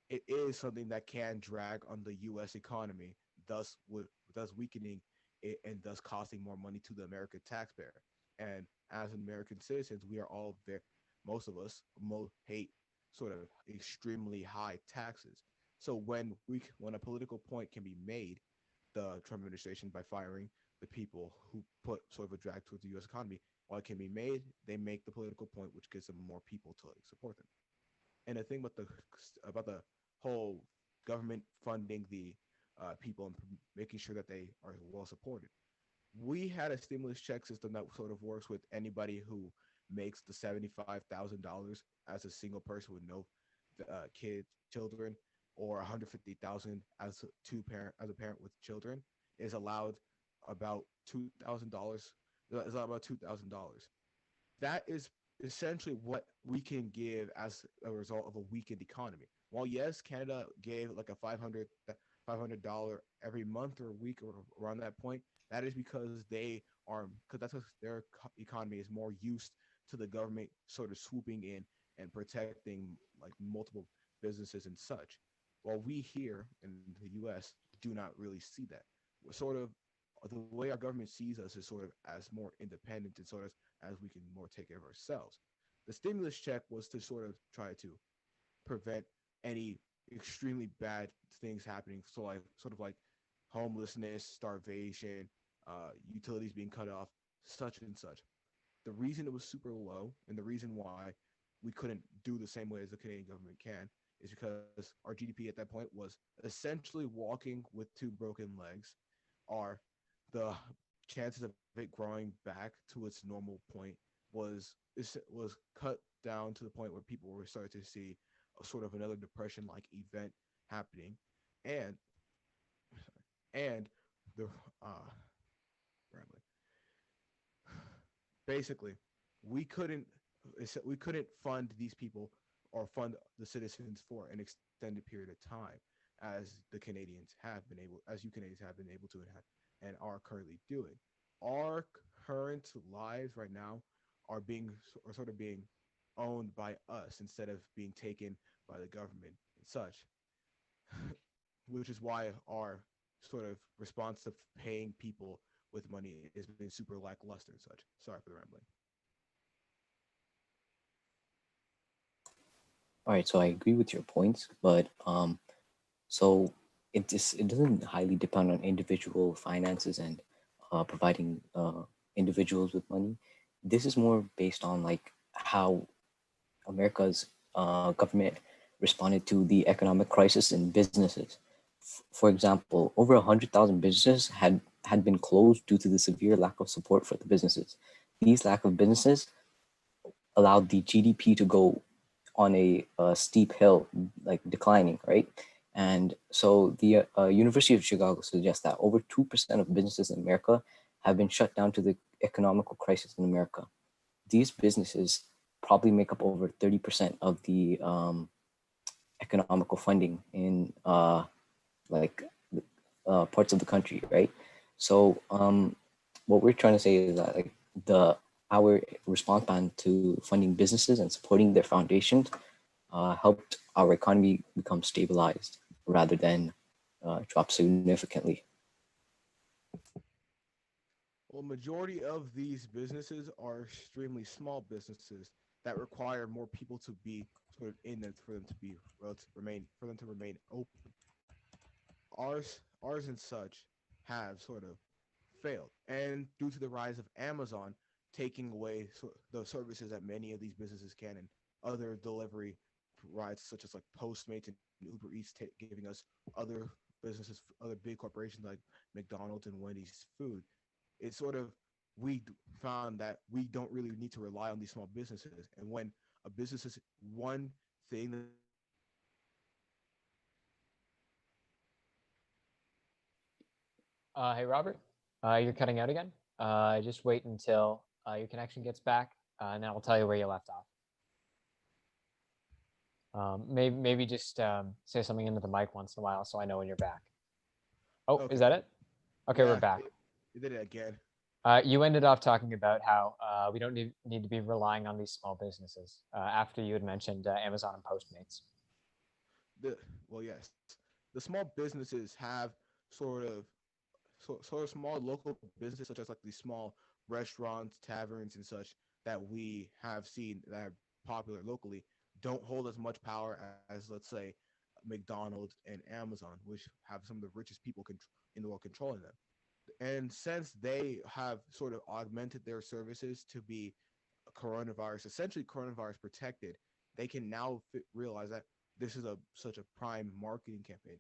S12: It is something that can drag on the U.S. economy, thus weakening it and thus costing more money to the American taxpayer. And as American citizens, we are all there. Most of us hate sort of extremely high taxes. So when a political point can be made, the Trump administration by firing the people who put sort of a drag towards the U.S. economy, while it can be made, they make the political point, which gives them more people to support them. And the thing about the whole government funding the people and making sure that they are well supported. We had a stimulus check system that sort of works with anybody who makes the $75,000 as a single person with no children, or 150,000 as a parent with children, is allowed about $2,000. Is about $2,000. That is essentially what we can give as a result of a weakened economy. While yes, Canada gave like a $500 every month or week or around that point, that is because their economy is more used to the government sort of swooping in and protecting like multiple businesses and such. While we here in the U.S. do not really see that. We're sort of the way our government sees us is sort of as more independent and sort of as we can more take care of ourselves. The stimulus check was to sort of try to prevent any extremely bad things happening. So like sort of like homelessness, starvation, utilities being cut off, such and such. The reason it was super low and the reason why we couldn't do the same way as the Canadian government can is because our GDP at that point was essentially walking with two broken legs. The chances of it growing back to its normal point was cut down to the point where people were starting to see a sort of another depression like event happening, and the rambling. Basically, we couldn't fund these people or fund the citizens for an extended period of time as you Canadians have been able to and are currently doing. Our current lives right now are sort of being owned by us instead of being taken by the government and such, which is why our sort of response to paying people with money has been super lackluster and such. Sorry for the rambling.
S7: All right, so I agree with your points, but so it doesn't highly depend on individual finances and providing individuals with money. This is more based on like how America's government responded to the economic crisis in businesses. For example, over 100,000 businesses had been closed due to the severe lack of support for the businesses. These lack of businesses allowed the GDP to go on a steep hill, like declining, right? And so the University of Chicago suggests that over 2% of businesses in America have been shut down to the economical crisis in America. These businesses probably make up over 30% of the economical funding in parts of the country, right? So what we're trying to say is that like our response plan to funding businesses and supporting their foundations helped our economy become stabilized rather than drop significantly.
S12: Well, majority of these businesses are extremely small businesses that require more people to be sort of in them for them to remain open. Ours and such have sort of failed, and due to the rise of Amazon taking away the services that many of these businesses can, and other delivery rides such as like Postmates and Uber Eats giving us other businesses, other big corporations like McDonald's and Wendy's food, it's sort of we found that we don't really need to rely on these small businesses. And when a business is one thing that
S2: Hey, Robert, you're cutting out again. Just wait until your connection gets back, and then I'll tell you where you left off. Maybe just say something into the mic once in a while so I know when you're back. Oh,
S12: Okay.
S2: Is that it? Okay, we're
S12: Yeah,
S2: back.
S12: You did it again.
S2: You ended off talking about how we don't need to be relying on these small businesses after you had mentioned Amazon and Postmates.
S12: Yes, the small businesses have sort of small local businesses such as like these small restaurants, taverns, and such that we have seen that are popular locally don't hold as much power as, let's say, McDonald's and Amazon, which have some of the richest people in the world controlling them. And since they have sort of augmented their services to be essentially coronavirus protected, they can now realize that this is such a prime marketing campaign.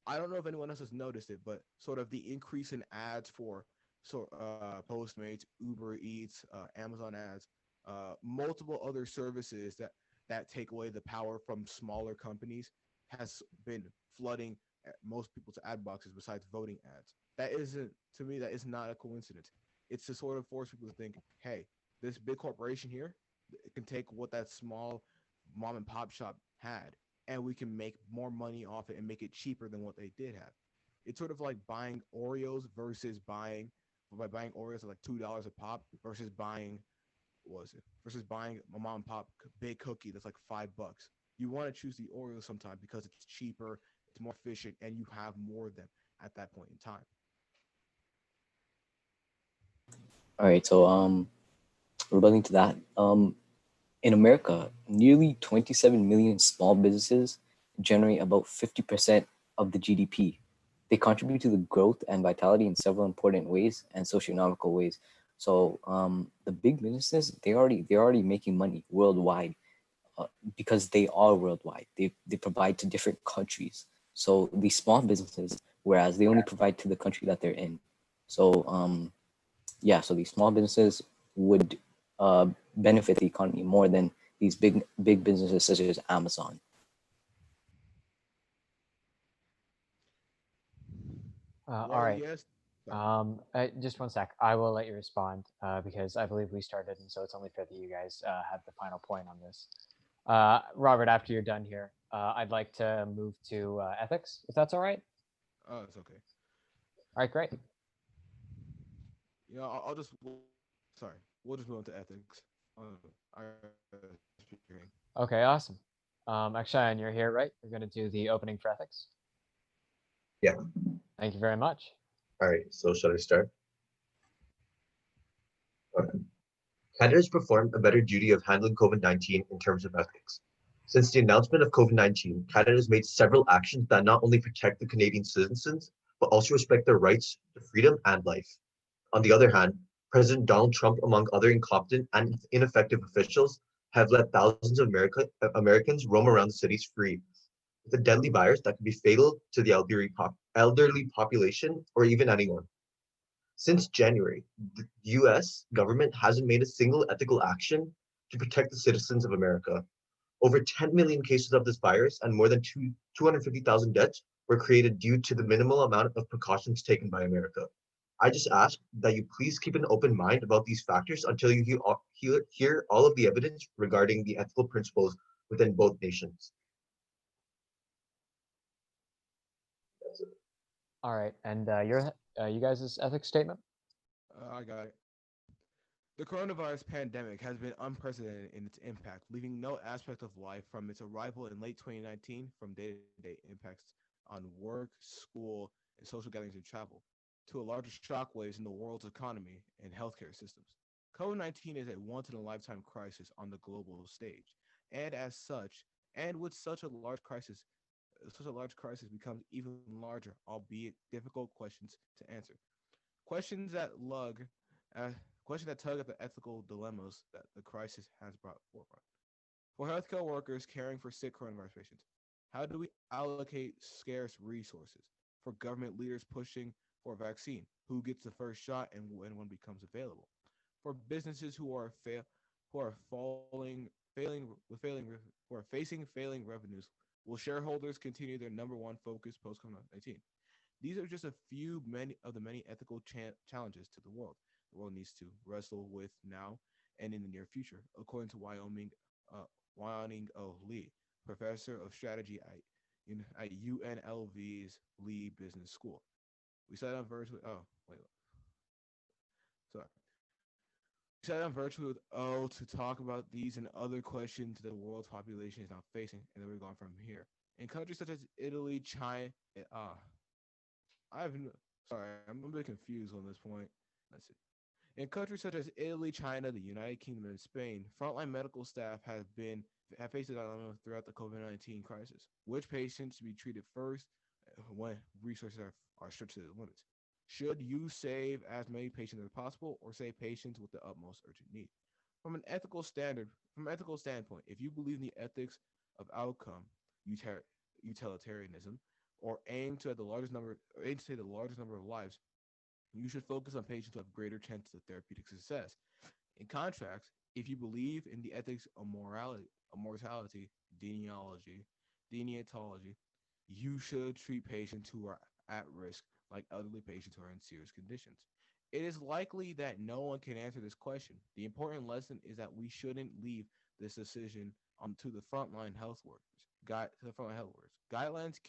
S12: I don't know if anyone else has noticed it, but sort of the increase in ads for Postmates, Uber Eats, Amazon ads, multiple other services that take away the power from smaller companies has been flooding most people's ad boxes besides voting ads. That isn't, to me, that is not a coincidence. It's to sort of force people to think, hey, this big corporation here, it can take what that small mom and pop shop had, and we can make more money off it and make it cheaper than what they did have. It's sort of like buying Oreos versus buying Oreos at like $2 a pop versus buying what was it versus buying a mom and pop big cookie that's like $5. You want to choose the Oreo sometimes because it's cheaper, it's more efficient, and you have more of them at that point in time.
S7: All right, so rebutting to that, in America, nearly 27 million small businesses generate about 50% of the GDP. They contribute to the growth and vitality in several important ways and socioeconomical ways. So the big businesses, they're already making money worldwide because they are worldwide. They provide to different countries. So these small businesses, whereas they only provide to the country that they're in. So yeah, so these small businesses would benefit the economy more than these big businesses such as Amazon.
S2: All
S12: Well,
S2: right.
S12: yes.
S2: Just one sec. I will let you respond because I believe we started, and so it's only fair that you guys have the final point on this. Robert, after you're done here, I'd like to move to ethics, if that's all right.
S12: Oh, it's okay.
S2: All right, great.
S12: You know, I'll just sorry. We'll just move on to ethics. I speaking.
S2: Okay, awesome. Akshayan, you're here, right? You're going to do the opening for ethics.
S8: Yeah.
S2: Thank you very much.
S8: All right. So shall I start? Okay. Canada has performed a better duty of handling COVID-19 in terms of ethics. Since the announcement of COVID-19, Canada has made several actions that not only protect the Canadian citizens, but also respect their rights to freedom and life. On the other hand, President Donald Trump, among other incompetent and ineffective officials, have let thousands of Americans roam around the cities free with a deadly virus that could be fatal to the elderly population or even anyone. Since January, the US government hasn't made a single ethical action to protect the citizens of America. Over 10 million cases of this virus and more than 250,000 deaths were created due to the minimal amount of precautions taken by America. I just ask that you please keep an open mind about these factors until you hear all of the evidence regarding the ethical principles within both nations.
S2: All right, and you guys' ethics statement?
S12: I got it. The coronavirus pandemic has been unprecedented in its impact, leaving no aspect of life from its arrival in late 2019 from day-to-day impacts on work, school, and social gatherings and travel, to a larger shockwaves in the world's economy and healthcare systems. COVID-19 is a once-in-a-lifetime crisis on the global stage, and as such, and with such a large crisis becomes even larger, albeit difficult questions to answer. Questions that lug uh, Questions that tug at the ethical dilemmas that the crisis has brought forward. For healthcare workers caring for sick coronavirus patients, how do we allocate scarce resources? For government leaders pushing for a vaccine, who gets the first shot and when one becomes available? For businesses who are who are facing failing revenues, will shareholders continue their number one focus post COVID-19? These are just a few many of the many ethical challenges to the world needs to wrestle with now and in the near future, according to Wyoming O. Lee, professor of strategy at UNLV's Lee Business School. We sat on virtually. Oh, wait. Sorry. We sat on virtually with O to talk about these and other questions that the world's population is now facing, and then we're going from here. In countries such as Italy, China, I'm a bit confused on this point. Let's see. In countries such as Italy, China, the United Kingdom, and Spain, frontline medical staff have faced a dilemma throughout the COVID-19 crisis. Which patients should be treated first when resources are stretched to the limits? Should you save as many patients as possible or save patients with the utmost urgent need? From an ethical standpoint, if you believe in the ethics of outcome, utilitarianism, or aim to the largest number of lives, you should focus on patients who have greater chances of therapeutic success. In contrast, if you believe in the ethics of mortality, deontology, you should treat patients who are at risk, like elderly patients who are in serious conditions. It is likely that no one can answer this question. The important lesson is that we shouldn't leave this decision to the frontline health workers. Guidelines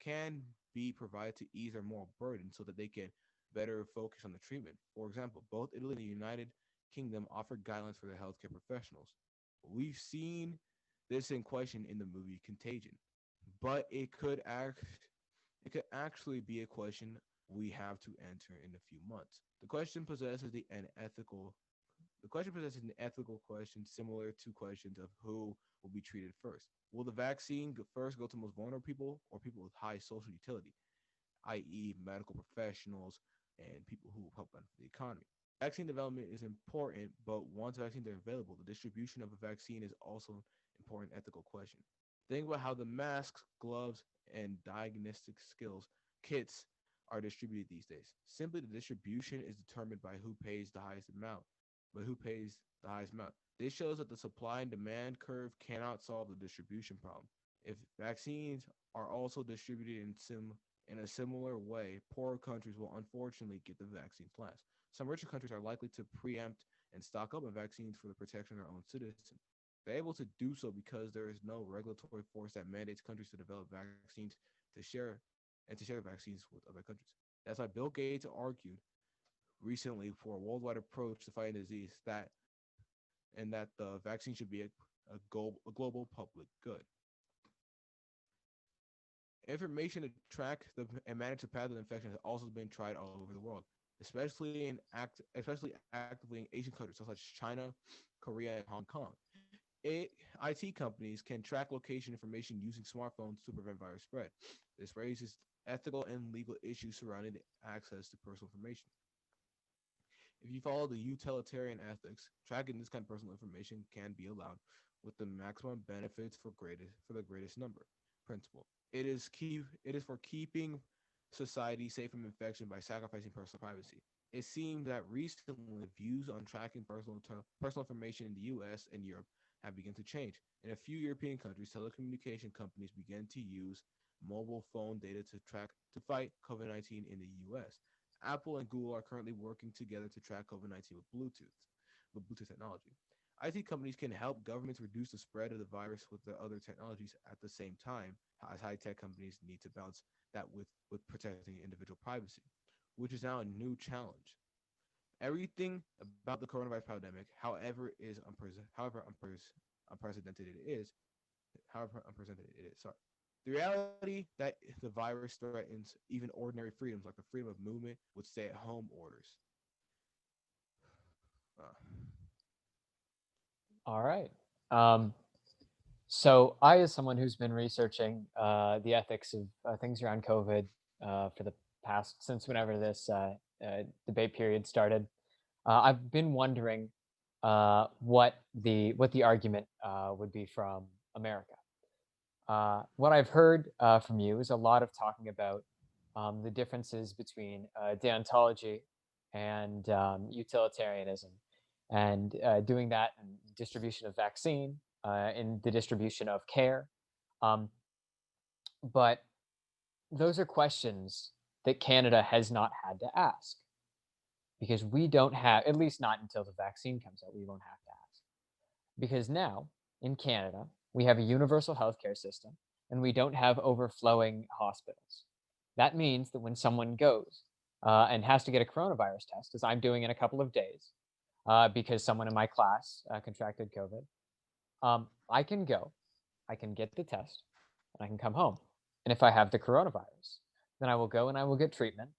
S12: can be provided to ease their moral burden so that they can better focus on the treatment. For example, both Italy and the United Kingdom offer guidelines for their healthcare professionals. We've seen this in question in the movie Contagion, but it could actually be a question we have to answer in a few months. The question possesses an ethical question similar to questions of who will be treated first. Will the vaccine first go to most vulnerable people or people with high social utility, i.e., medical professionals and people who will help benefit the economy? Vaccine development is important, but once vaccines are available, the distribution of a vaccine is also an important ethical question. Think about how the masks, gloves, and diagnostic skills kits are distributed these days. Simply, the distribution is determined by who pays the highest amount. This shows that the supply and demand curve cannot solve the distribution problem. If vaccines are also distributed in a similar way, poorer countries will unfortunately get the vaccines last. Some richer countries are likely to preempt and stock up on vaccines for the protection of their own citizens. They're able to do so because there is no regulatory force that mandates countries to develop vaccines to share vaccines with other countries. That's why Bill Gates argued recently for a worldwide approach to fighting disease that the vaccine should be a global public good. Information to track and manage the path of infection has also been tried all over the world, especially actively in Asian countries such as China, Korea, and Hong Kong. IT companies can track location information using smartphones to prevent virus spread. This raises ethical and legal issues surrounding the access to personal information. If you follow the utilitarian ethics, tracking this kind of personal information can be allowed with the maximum benefits for the greatest number principle. It is for keeping society safe from infection by sacrificing personal privacy. It seems that recently views on tracking personal information in the US and Europe have begun to change. In a few European countries, telecommunication companies began to use mobile phone data to fight COVID-19 in the US. Apple and Google are currently working together to track COVID-19 with Bluetooth technology. IT companies can help governments reduce the spread of the virus with the other technologies at the same time, as high-tech companies need to balance that with protecting individual privacy, which is now a new challenge. Everything about the coronavirus pandemic, however unprecedented it is, the reality that the virus threatens even ordinary freedoms like the freedom of movement with stay-at-home orders.
S2: All right. So I, as someone who's been researching the ethics of things around COVID for the past, since whenever this debate period started, I've been wondering what the argument would be from America. What I've heard from you is a lot of talking about the differences between deontology and utilitarianism, and doing that in distribution of vaccine, in the distribution of care. But those are questions that Canada has not had to ask, because we don't have, at least not until the vaccine comes out, we won't have to ask. Because now in Canada, we have a universal healthcare system and we don't have overflowing hospitals. That means that when someone goes and has to get a coronavirus test, as I'm doing in a couple of days, because someone in my class contracted COVID, I can go, I can get the test, and I can come home. And if I have the coronavirus, then I will go and I will get treatment.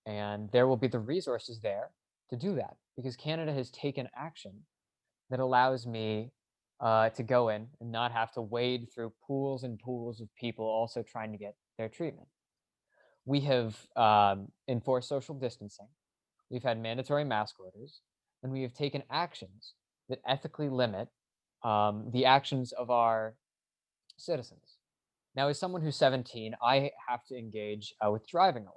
S2: And there will be the resources there to do that, because Canada has taken action that allows me to go in and not have to wade through pools and pools of people also trying to get their treatment. We have enforced social distancing. We've had mandatory mask orders, and we have taken actions that ethically limit the actions of our citizens. Now, as someone who's 17, I have to engage with driving a lot.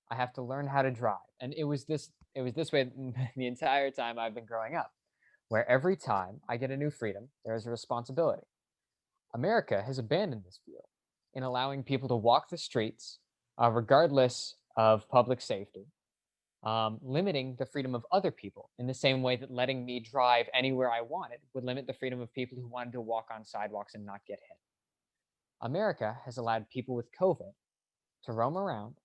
S2: I have to learn how to drive, and it was this way the entire time I've been growing up, where every time I get a new freedom, there is a responsibility. America has abandoned this field in allowing people to walk the streets, regardless of public safety, limiting the freedom of other people in the same way that letting me drive anywhere I wanted would limit the freedom of people who wanted to walk on sidewalks and not get hit. America has allowed people with COVID to roam around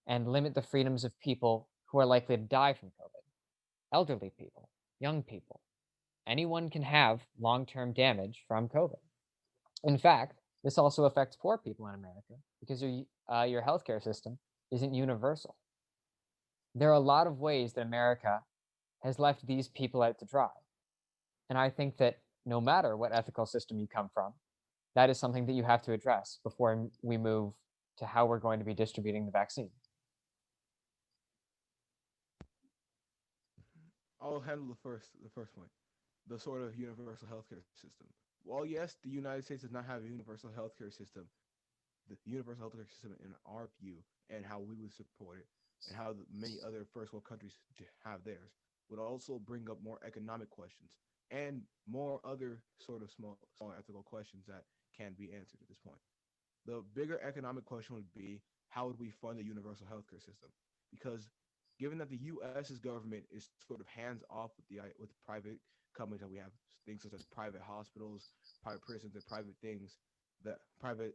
S2: and limit the freedoms of people who are likely to die from COVID. Elderly people, young people, anyone can have long term damage from COVID. In fact, this also affects poor people in America because your healthcare system isn't universal. There are a lot of ways that America has left these people out to dry. And I think that no matter what ethical system you come from, that is something that you have to address before we move to how we're going to be distributing the vaccine.
S12: I'll handle the first point, the sort of universal healthcare system. Well, yes, the United States does not have a universal healthcare system. The universal healthcare system, in our view, and how we would support it, and how many other first world countries have theirs, would also bring up more economic questions and more other sort of smaller ethical questions that can be answered at this point. The bigger economic question would be, how would we fund the universal healthcare system? Because given that the U.S.'s government is sort of hands off with private companies, that we have things such as private hospitals, private prisons, and private things, that private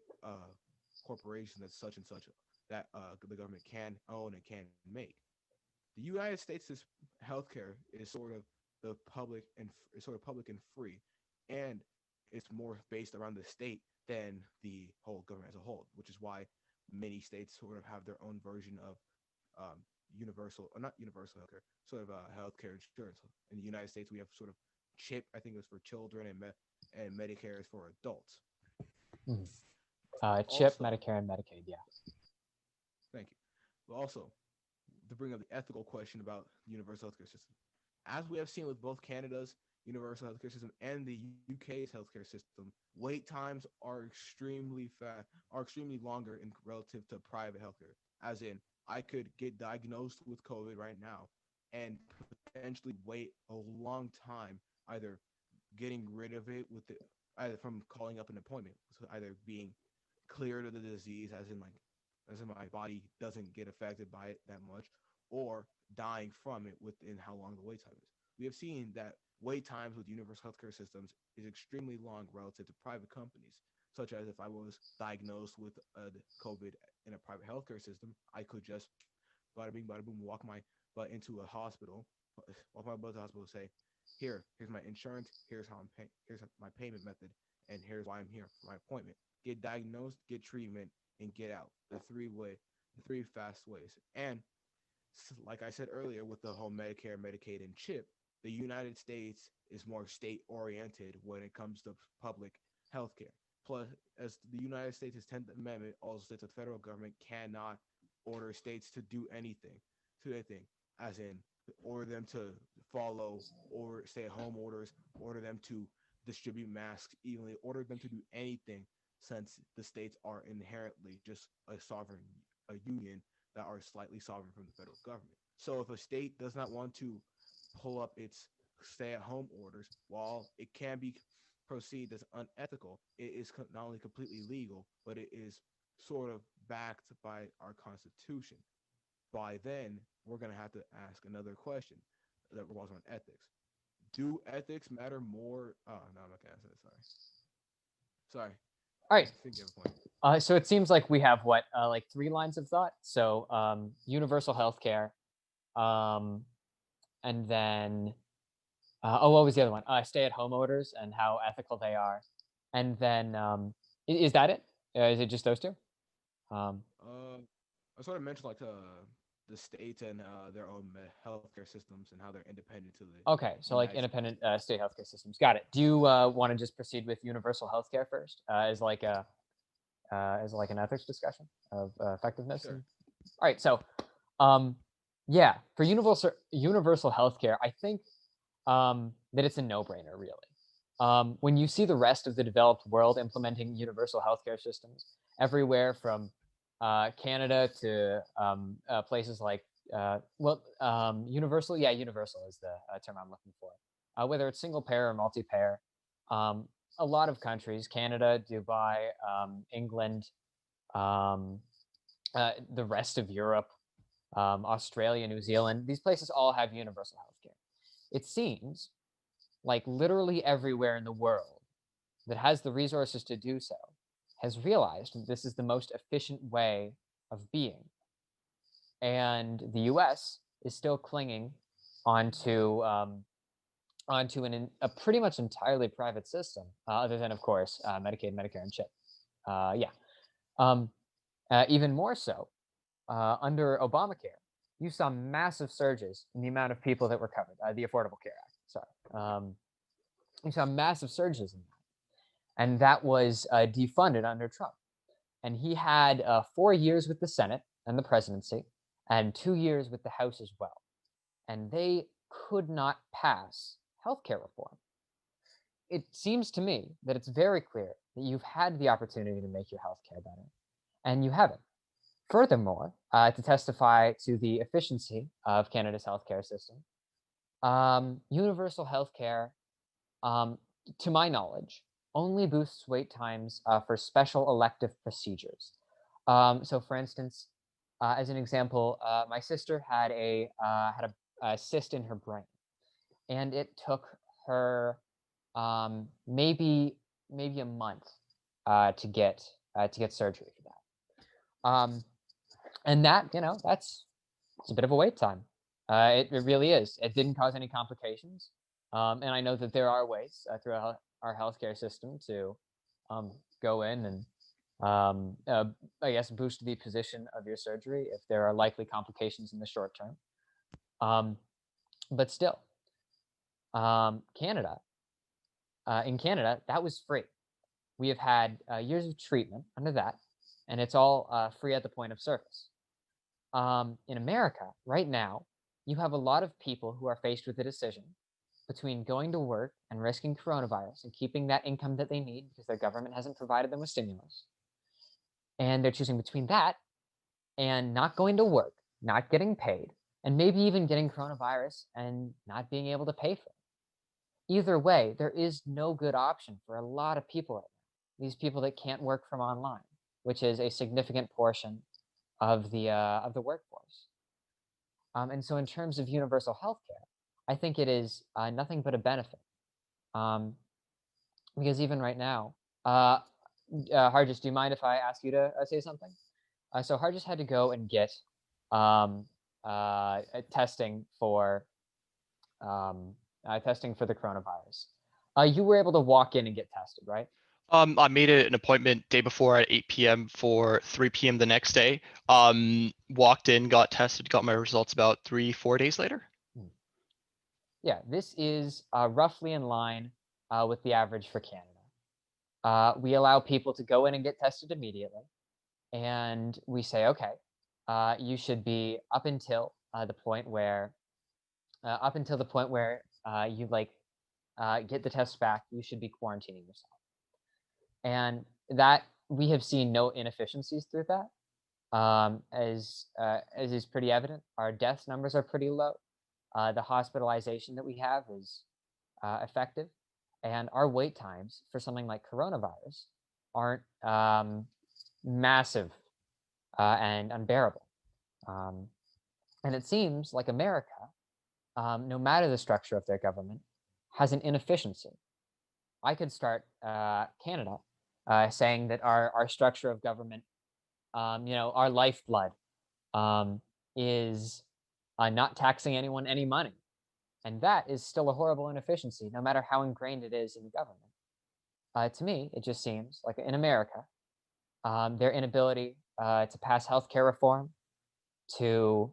S12: corporations that such and such that the government can own and can make. The United States' healthcare is sort of the public and public and free, and it's more based around the state than the whole government as a whole, which is why many states sort of have their own version of universal, or not universal healthcare, sort of healthcare insurance. In the United States, we have sort of CHIP, I think it was for children, and Medicare is for adults.
S2: Mhm.
S12: But
S2: CHIP,
S12: also,
S2: Medicare, and Medicaid, yeah.
S12: thank you. But also, to bring up the ethical question about the universal healthcare system, as we have seen with both Canada's universal healthcare system and the UK's healthcare system, wait times are extremely longer in relative to private healthcare. As in, I could get diagnosed with COVID right now and potentially wait a long time, either getting rid of it either from calling up an appointment, so either being cleared of the disease, as in my body doesn't get affected by it that much, or dying from it within how long the wait time is. We have seen that wait times with universal healthcare systems is extremely long relative to private companies, such as if I was diagnosed with COVID in a private healthcare system, I could just bada bing, bada boom, walk my butt into a hospital, say, here's my insurance, here's my payment method, and here's why I'm here for my appointment. Get diagnosed, get treatment, and get out. The three fast ways. And like I said earlier, with the whole Medicare, Medicaid, and CHIP, the United States is more state oriented when it comes to public health care. Plus, as the United States' 10th Amendment also states, the federal government cannot order states to do anything, as in order them to follow or stay at home orders, order them to distribute masks evenly, order them to do anything, since the states are inherently just a union that are slightly sovereign from the federal government. So if a state does not want to pull up its stay-at-home orders, while it can be perceived as unethical, it is not only completely legal, but it is sort of backed by our Constitution. By then, we're going to have to ask another question that revolves around ethics. Do ethics matter more? Oh, no, I'm not going to answer that. Sorry.
S2: All right.
S12: I think you have a point.
S2: So it seems like we have like 3 lines of thought. So universal healthcare, and then what was the other one? Stay-at-home orders and how ethical they are, and then is that it? Is it just those 2?
S12: I sort of mentioned like the states and their own healthcare systems and how they're independent to the.
S2: Okay, so like
S12: United States.
S2: independent state healthcare systems. Got it. Do you want to just proceed with universal healthcare first, as like an ethics discussion of effectiveness?
S12: Sure.
S2: All right. So, yeah, for universal healthcare, I think that it's a no-brainer, really. When you see the rest of the developed world implementing universal healthcare systems everywhere from Canada to places like universal. Yeah, universal is the term I'm looking for. Whether it's single payer or multi-payer, a lot of countries, Canada, Dubai, England, the rest of Europe, Australia, New Zealand, these places all have universal healthcare. It seems like literally everywhere in the world that has the resources to do so has realized that this is the most efficient way of being. And the US is still clinging onto a pretty much entirely private system, other than, of course, Medicaid, Medicare, and CHIP. Even more so, under Obamacare, you saw massive surges in the amount of people that were covered, the Affordable Care Act, sorry. You saw massive surges in that. And that was defunded under Trump. And he had 4 years with the Senate and the presidency, and 2 years with the House as well. And they could not pass healthcare reform. It seems to me that it's very clear that you've had the opportunity to make your healthcare better, and you haven't. Furthermore, to testify to the efficiency of Canada's healthcare system, universal healthcare, to my knowledge, only boosts wait times for special elective procedures. So, for instance, as an example, my sister had a cyst in her brain, and it took her maybe a month to get surgery for that. And that, it's a bit of a wait time. It really is. It didn't cause any complications. And I know that there are ways through our healthcare system to go in and, I guess, boost the position of your surgery if there are likely complications in the short term. But still, Canada, in Canada, that was free. We have had years of treatment under that, and it's all free at the point of service. In America, right now, you have a lot of people who are faced with a decision between going to work and risking coronavirus and keeping that income that they need because their government hasn't provided them with stimulus. And they're choosing between that and not going to work, not getting paid, and maybe even getting coronavirus and not being able to pay for it. Either way, there is no good option for a lot of people right now. These people that can't work from online, which is a significant portion of the workforce. And so in terms of universal healthcare, I think it is nothing but a benefit. Because even right now, Harjis, do you mind if I ask you to say something? So Harjis had to go and get testing for the coronavirus. You were able to walk in and get tested, right?
S6: I made an appointment day before at 8 p.m. for 3 p.m. the next day. Walked in, got tested, got my results about 3-4 days later.
S2: Yeah, this is roughly in line with the average for Canada. We allow people to go in and get tested immediately, and we say, okay, you should be up until the point where you get the test back, you should be quarantining yourself. And that we have seen no inefficiencies through that, as is pretty evident. Our death numbers are pretty low. The hospitalization that we have is effective, and our wait times for something like coronavirus aren't massive and unbearable. And it seems like America, no matter the structure of their government, has an inefficiency. I could start Canada saying that our structure of government, our lifeblood, is not taxing anyone any money. And that is still a horrible inefficiency, no matter how ingrained it is in government. To me, it just seems like in America, their inability to pass healthcare reform, to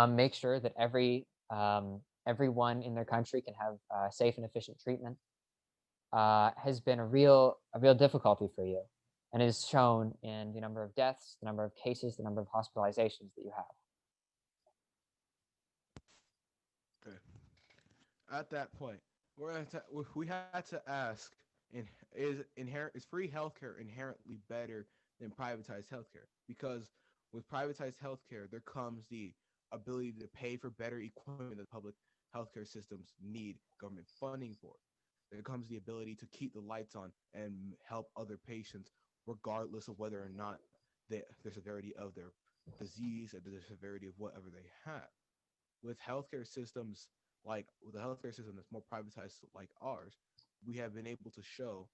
S2: make sure that everyone in their country can have safe and efficient treatment, has been a real difficulty for you, and is shown in the number of deaths, the number of cases, the number of hospitalizations that you have.
S12: Okay. At that point, we had to ask, is free healthcare inherently better than privatized healthcare? Because with privatized healthcare, there comes the ability to pay for better equipment that public healthcare systems need government funding for. There comes the ability to keep the lights on and help other patients, regardless of whether or not the severity of their disease and the severity of whatever they have. With healthcare systems with a healthcare system that's more privatized like ours, we have been able to show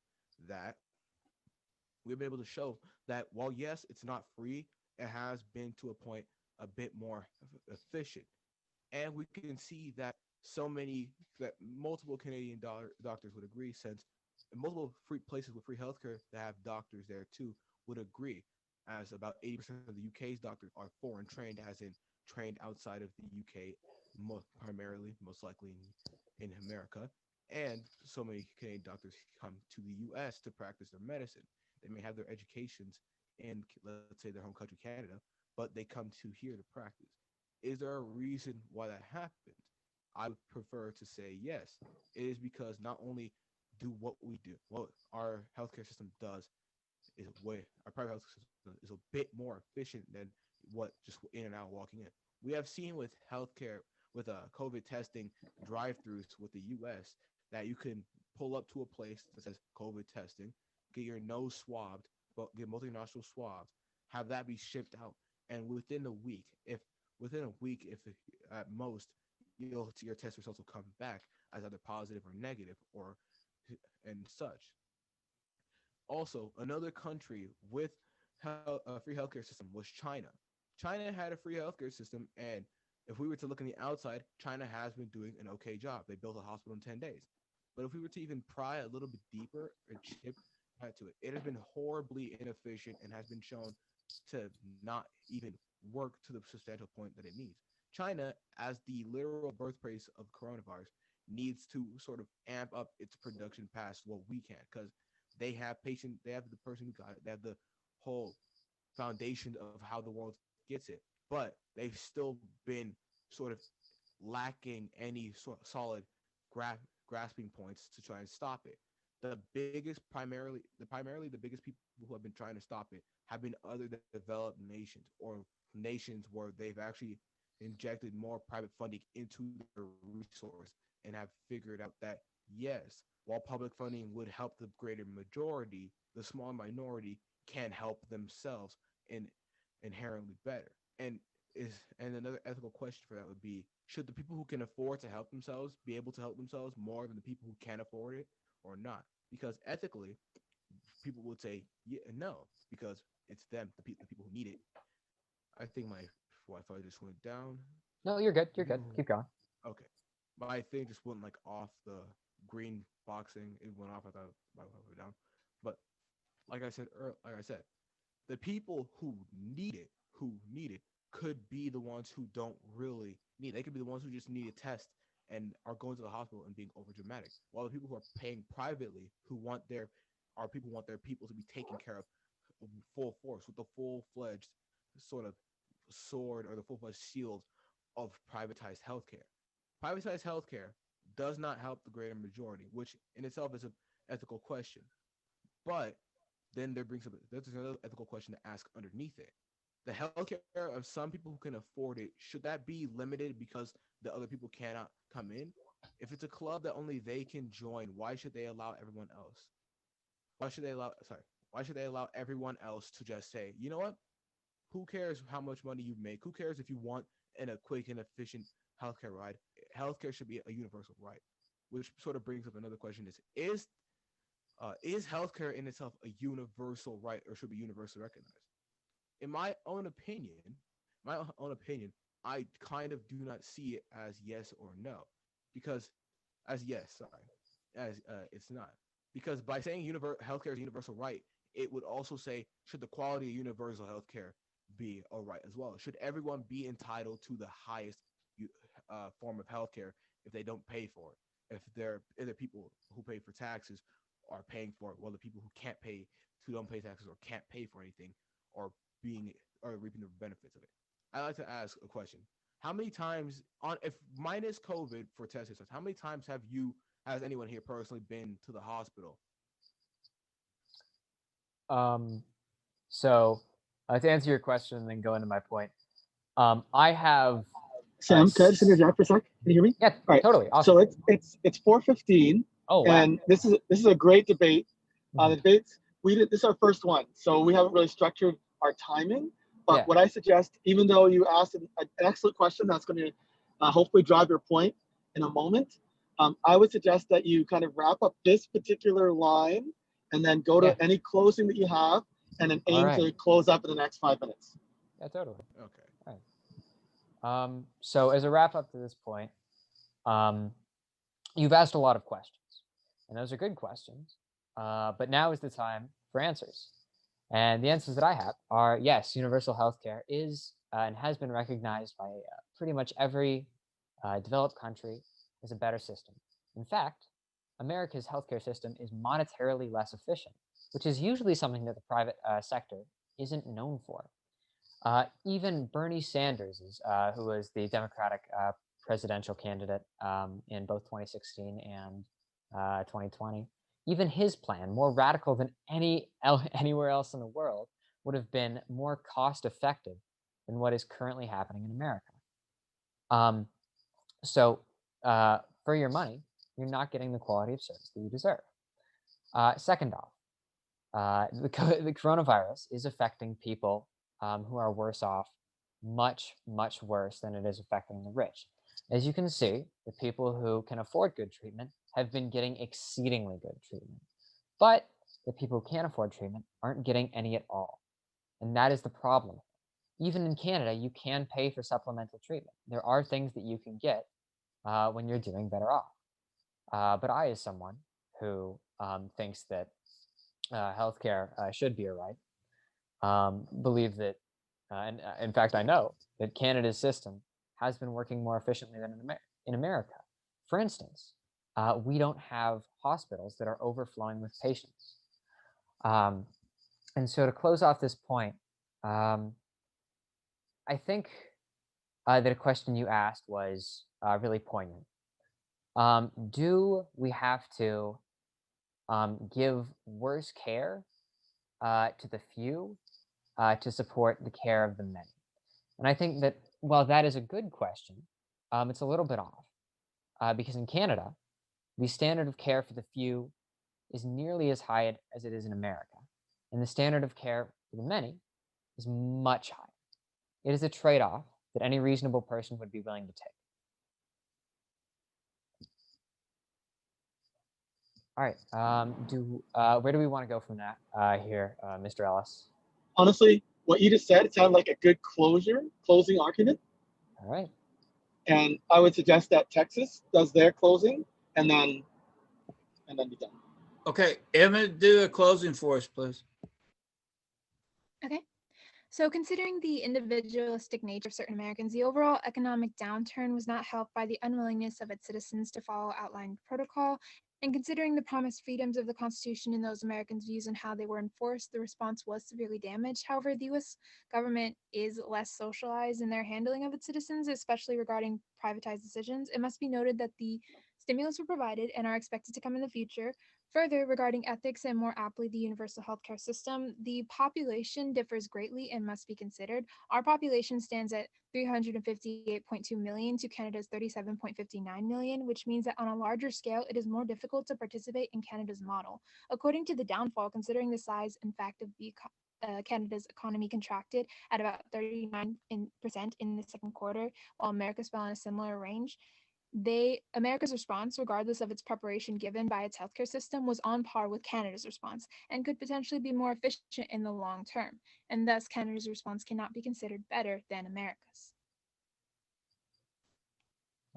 S12: that while yes, it's not free, it has been to a point a bit more efficient. And we can see that that multiple Canadian doctors would agree, since multiple free places with free healthcare that have doctors there too would agree, as about 80% of the UK's doctors are foreign trained, as in trained outside of the UK, primarily, most likely in America. And so many Canadian doctors come to the US to practice their medicine. They may have their educations in, let's say, their home country, Canada, but they come to here to practice. Is there a reason why that happened? I would prefer to say yes. It is because not only what our healthcare system does our private health system is a bit more efficient than what just in and out walking in. We have seen with healthcare, with COVID testing drive-throughs with the U.S., that you can pull up to a place that says COVID testing, get your nose swabbed, get multinostril swabs, have that be shipped out, and within a week, if at most, your test results will come back as either positive or negative, or and such. Also, another country with a free healthcare system was China. China had a free healthcare system, and if we were to look on the outside, China has been doing an okay job. They built a hospital in 10 days. But if we were to even pry a little bit deeper and chip to it, it has been horribly inefficient and has been shown to not even work to the substantial point that it needs. China, as the literal birthplace of coronavirus, needs to sort of amp up its production past what we can, because they have the person who got it, they have the whole foundation of how the world gets it, but they've still been sort of lacking any solid grasping points to try and stop it. Primarily the biggest people who have been trying to stop it have been other developed nations, or nations where they've actually injected more private funding into their resource and have figured out that yes, while public funding would help the greater majority, the small minority can help themselves and inherently better. And another ethical question for that would be, should the people who can afford to help themselves be able to help themselves more than the people who can't afford it, or not? Because ethically, people would say no, because it's them, the people who need it. I think my Wi-Fi just went down.
S2: No, you're good. You're good. Keep going.
S12: Okay. My thing just went off the green boxing. It went off. I thought my Wi-Fi went down. But like I said, the people who need it could be the ones who don't really need it. They could be the ones who just need a test and are going to the hospital and being over dramatic. While the people who are paying privately, who want their people to be taken care of full force with the full-fledged sort of sword, or the full-fledged shield of privatized healthcare. Privatized healthcare does not help the greater majority, which in itself is an ethical question. But then there's another ethical question to ask underneath it. The healthcare of some people who can afford it, should that be limited because the other people cannot come in? If it's a club that only they can join, why should they allow everyone else? Why should they allow everyone else to just say, you know what? Who cares how much money you make? Who cares if you want a quick and efficient healthcare ride? Healthcare should be a universal right, which sort of brings up another question: is healthcare in itself a universal right, or should be universally recognized? In my own opinion, I kind of do not see it as yes or no, because it's not. Because by saying healthcare is a universal right, it would also say, should the quality of universal healthcare be a right as well? Should everyone be entitled to the highest form of healthcare if they don't pay for it? If there are people who pay for taxes are paying for it, while the people who don't pay taxes or can't pay for anything are reaping the benefits of it. I like to ask a question: how many times if minus COVID for testing, how many times have you has anyone here personally been to the hospital?
S2: So to answer your question and then go into my point, I have.
S1: Sam, can I just interject for a sec? Can you hear me?
S2: Yeah,
S1: All right.
S2: totally. Awesome.
S1: So it's 4:15.
S2: Oh, wow.
S1: And this is a great debate.
S2: Mhm.
S1: The debates this is our first one, so we haven't really structured our timing. But
S2: Yeah.
S1: what I suggest, even though you asked an excellent question that's going to hopefully drive your point in a moment, I would suggest that you kind of wrap up this particular line and then go to any closing that you have, and then aim to close up in the next 5 minutes.
S2: Yeah, totally.
S12: Okay.
S2: All right. So as a wrap up to this point, you've asked a lot of questions, and those are good questions. But now is the time for answers. And the answers that I have are yes, universal healthcare is and has been recognized by pretty much every developed country as a better system. In fact, America's healthcare system is monetarily less efficient, which is usually something that the private sector isn't known for. Even Bernie Sanders, who was the Democratic presidential candidate in both 2016 and 2020, even his plan, more radical than anywhere else in the world, would have been more cost effective than what is currently happening in America. So for your money, you're not getting the quality of service that you deserve. Second off, the coronavirus is affecting people who are worse off much, much worse than it is affecting the rich. As you can see, the people who can afford good treatment have been getting exceedingly good treatment. But the people who can't afford treatment aren't getting any at all. And that is the problem. Even in Canada, you can pay for supplemental treatment. There are things that you can get when you're doing better off. But I, as someone who thinks that healthcare should be a right, believe that, and in fact, I know that Canada's system has been working more efficiently than in America. For instance, we don't have hospitals that are overflowing with patients. And so to close off this point, I think that a question you asked was really poignant. Do we have to give worse care to the few to support the care of the many? And I think that while that is a good question, it's a little bit off because in Canada, the standard of care for the few is nearly as high as it is in America, and the standard of care for the many is much higher. It is a trade-off that any reasonable person would be willing to take. All right. Where do we want to go from that here, Mr. Ellis?
S1: Honestly, what you just said, it sounded like a good closing argument.
S2: All right.
S1: And I would suggest that Texas does their closing and then be done.
S9: Okay, Emma, do a closing for us, please.
S13: Okay. So considering the individualistic nature of certain Americans, the overall economic downturn was not helped by the unwillingness of its citizens to follow outlined protocol. And considering the promised freedoms of the Constitution and those Americans' views on how they were enforced, the response was severely damaged. However, the U.S. government is less socialized in their handling of its citizens, especially regarding privatized decisions. It must be noted that the stimulus were provided and are expected to come in the future. Further, regarding ethics and more aptly the universal healthcare system, the population differs greatly and must be considered. Our population stands at 358.2 million to Canada's 37.59 million, which means that on a larger scale, it is more difficult to participate in Canada's model. According to the downfall, considering the size and fact of the Canada's economy contracted at about 39% in the second quarter, while America's fell in a similar range. America's response, regardless of its preparation given by its healthcare system, was on par with Canada's response and could potentially be more efficient in the long term. And thus, Canada's response cannot be considered better than America's.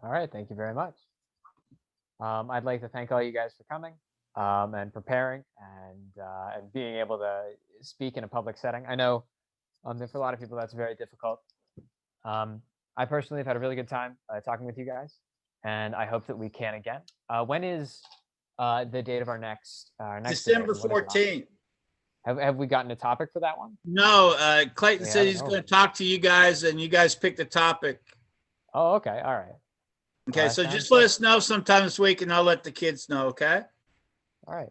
S2: All right, thank you very much. I'd like to thank all you guys for coming and preparing and being able to speak in a public setting. I know that for a lot of people that's very difficult. I personally have had a really good time talking with you guys, and I hope that we can again. When is the date of our next
S9: December
S2: debate? What is it on?
S9: 14th.
S2: Have we gotten a topic for that one?
S9: No, Clayton
S2: We
S9: said he's
S2: haven't.
S9: going to talk to you guys, and you guys pick the topic.
S2: Oh, okay. All right.
S9: Okay, so
S2: sounds
S9: just let
S2: good.
S9: us know sometime this week, and I'll let the kids know. Okay.
S2: All right.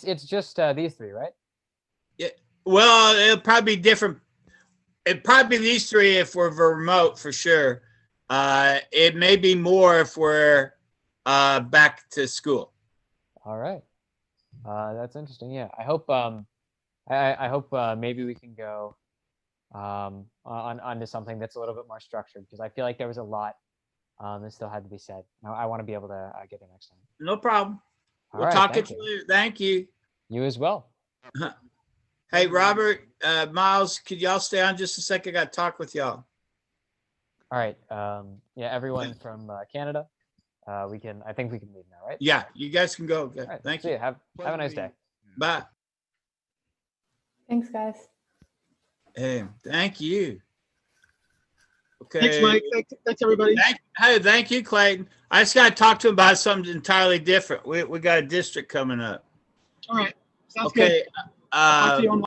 S2: It's just these three, right?
S9: Well, it'll probably be different. It'd probably be these three if we're remote for sure. It may be more if we're back to school.
S2: All right. That's interesting. Yeah. I hope I hope maybe we can go onto something that's a little bit more structured, because I feel like there was a lot that still had to be said. I want to be able to get there next time.
S9: No problem.
S2: All
S9: We'll
S2: right,
S9: talk
S2: thank
S9: at you
S2: you.
S9: later. Thank you.
S2: You as well.
S9: Hey, Robert, Miles, could y'all stay on just a second? I got to talk with y'all.
S2: All right. Yeah, everyone from Canada, I think we can leave now, right?
S9: Yeah, you guys can go. Okay.
S2: All right,
S9: Thank
S2: see
S9: you.
S2: you. Have a nice day.
S9: Bye.
S3: Thanks, guys.
S9: Hey, thank you. Okay.
S1: Thanks, Mike. Thanks everybody.
S9: Thank you, Clayton. I just got to talk to him about something entirely different. We got a district coming up.
S1: All right. Sounds good.
S9: Okay.
S1: I'll talk to you on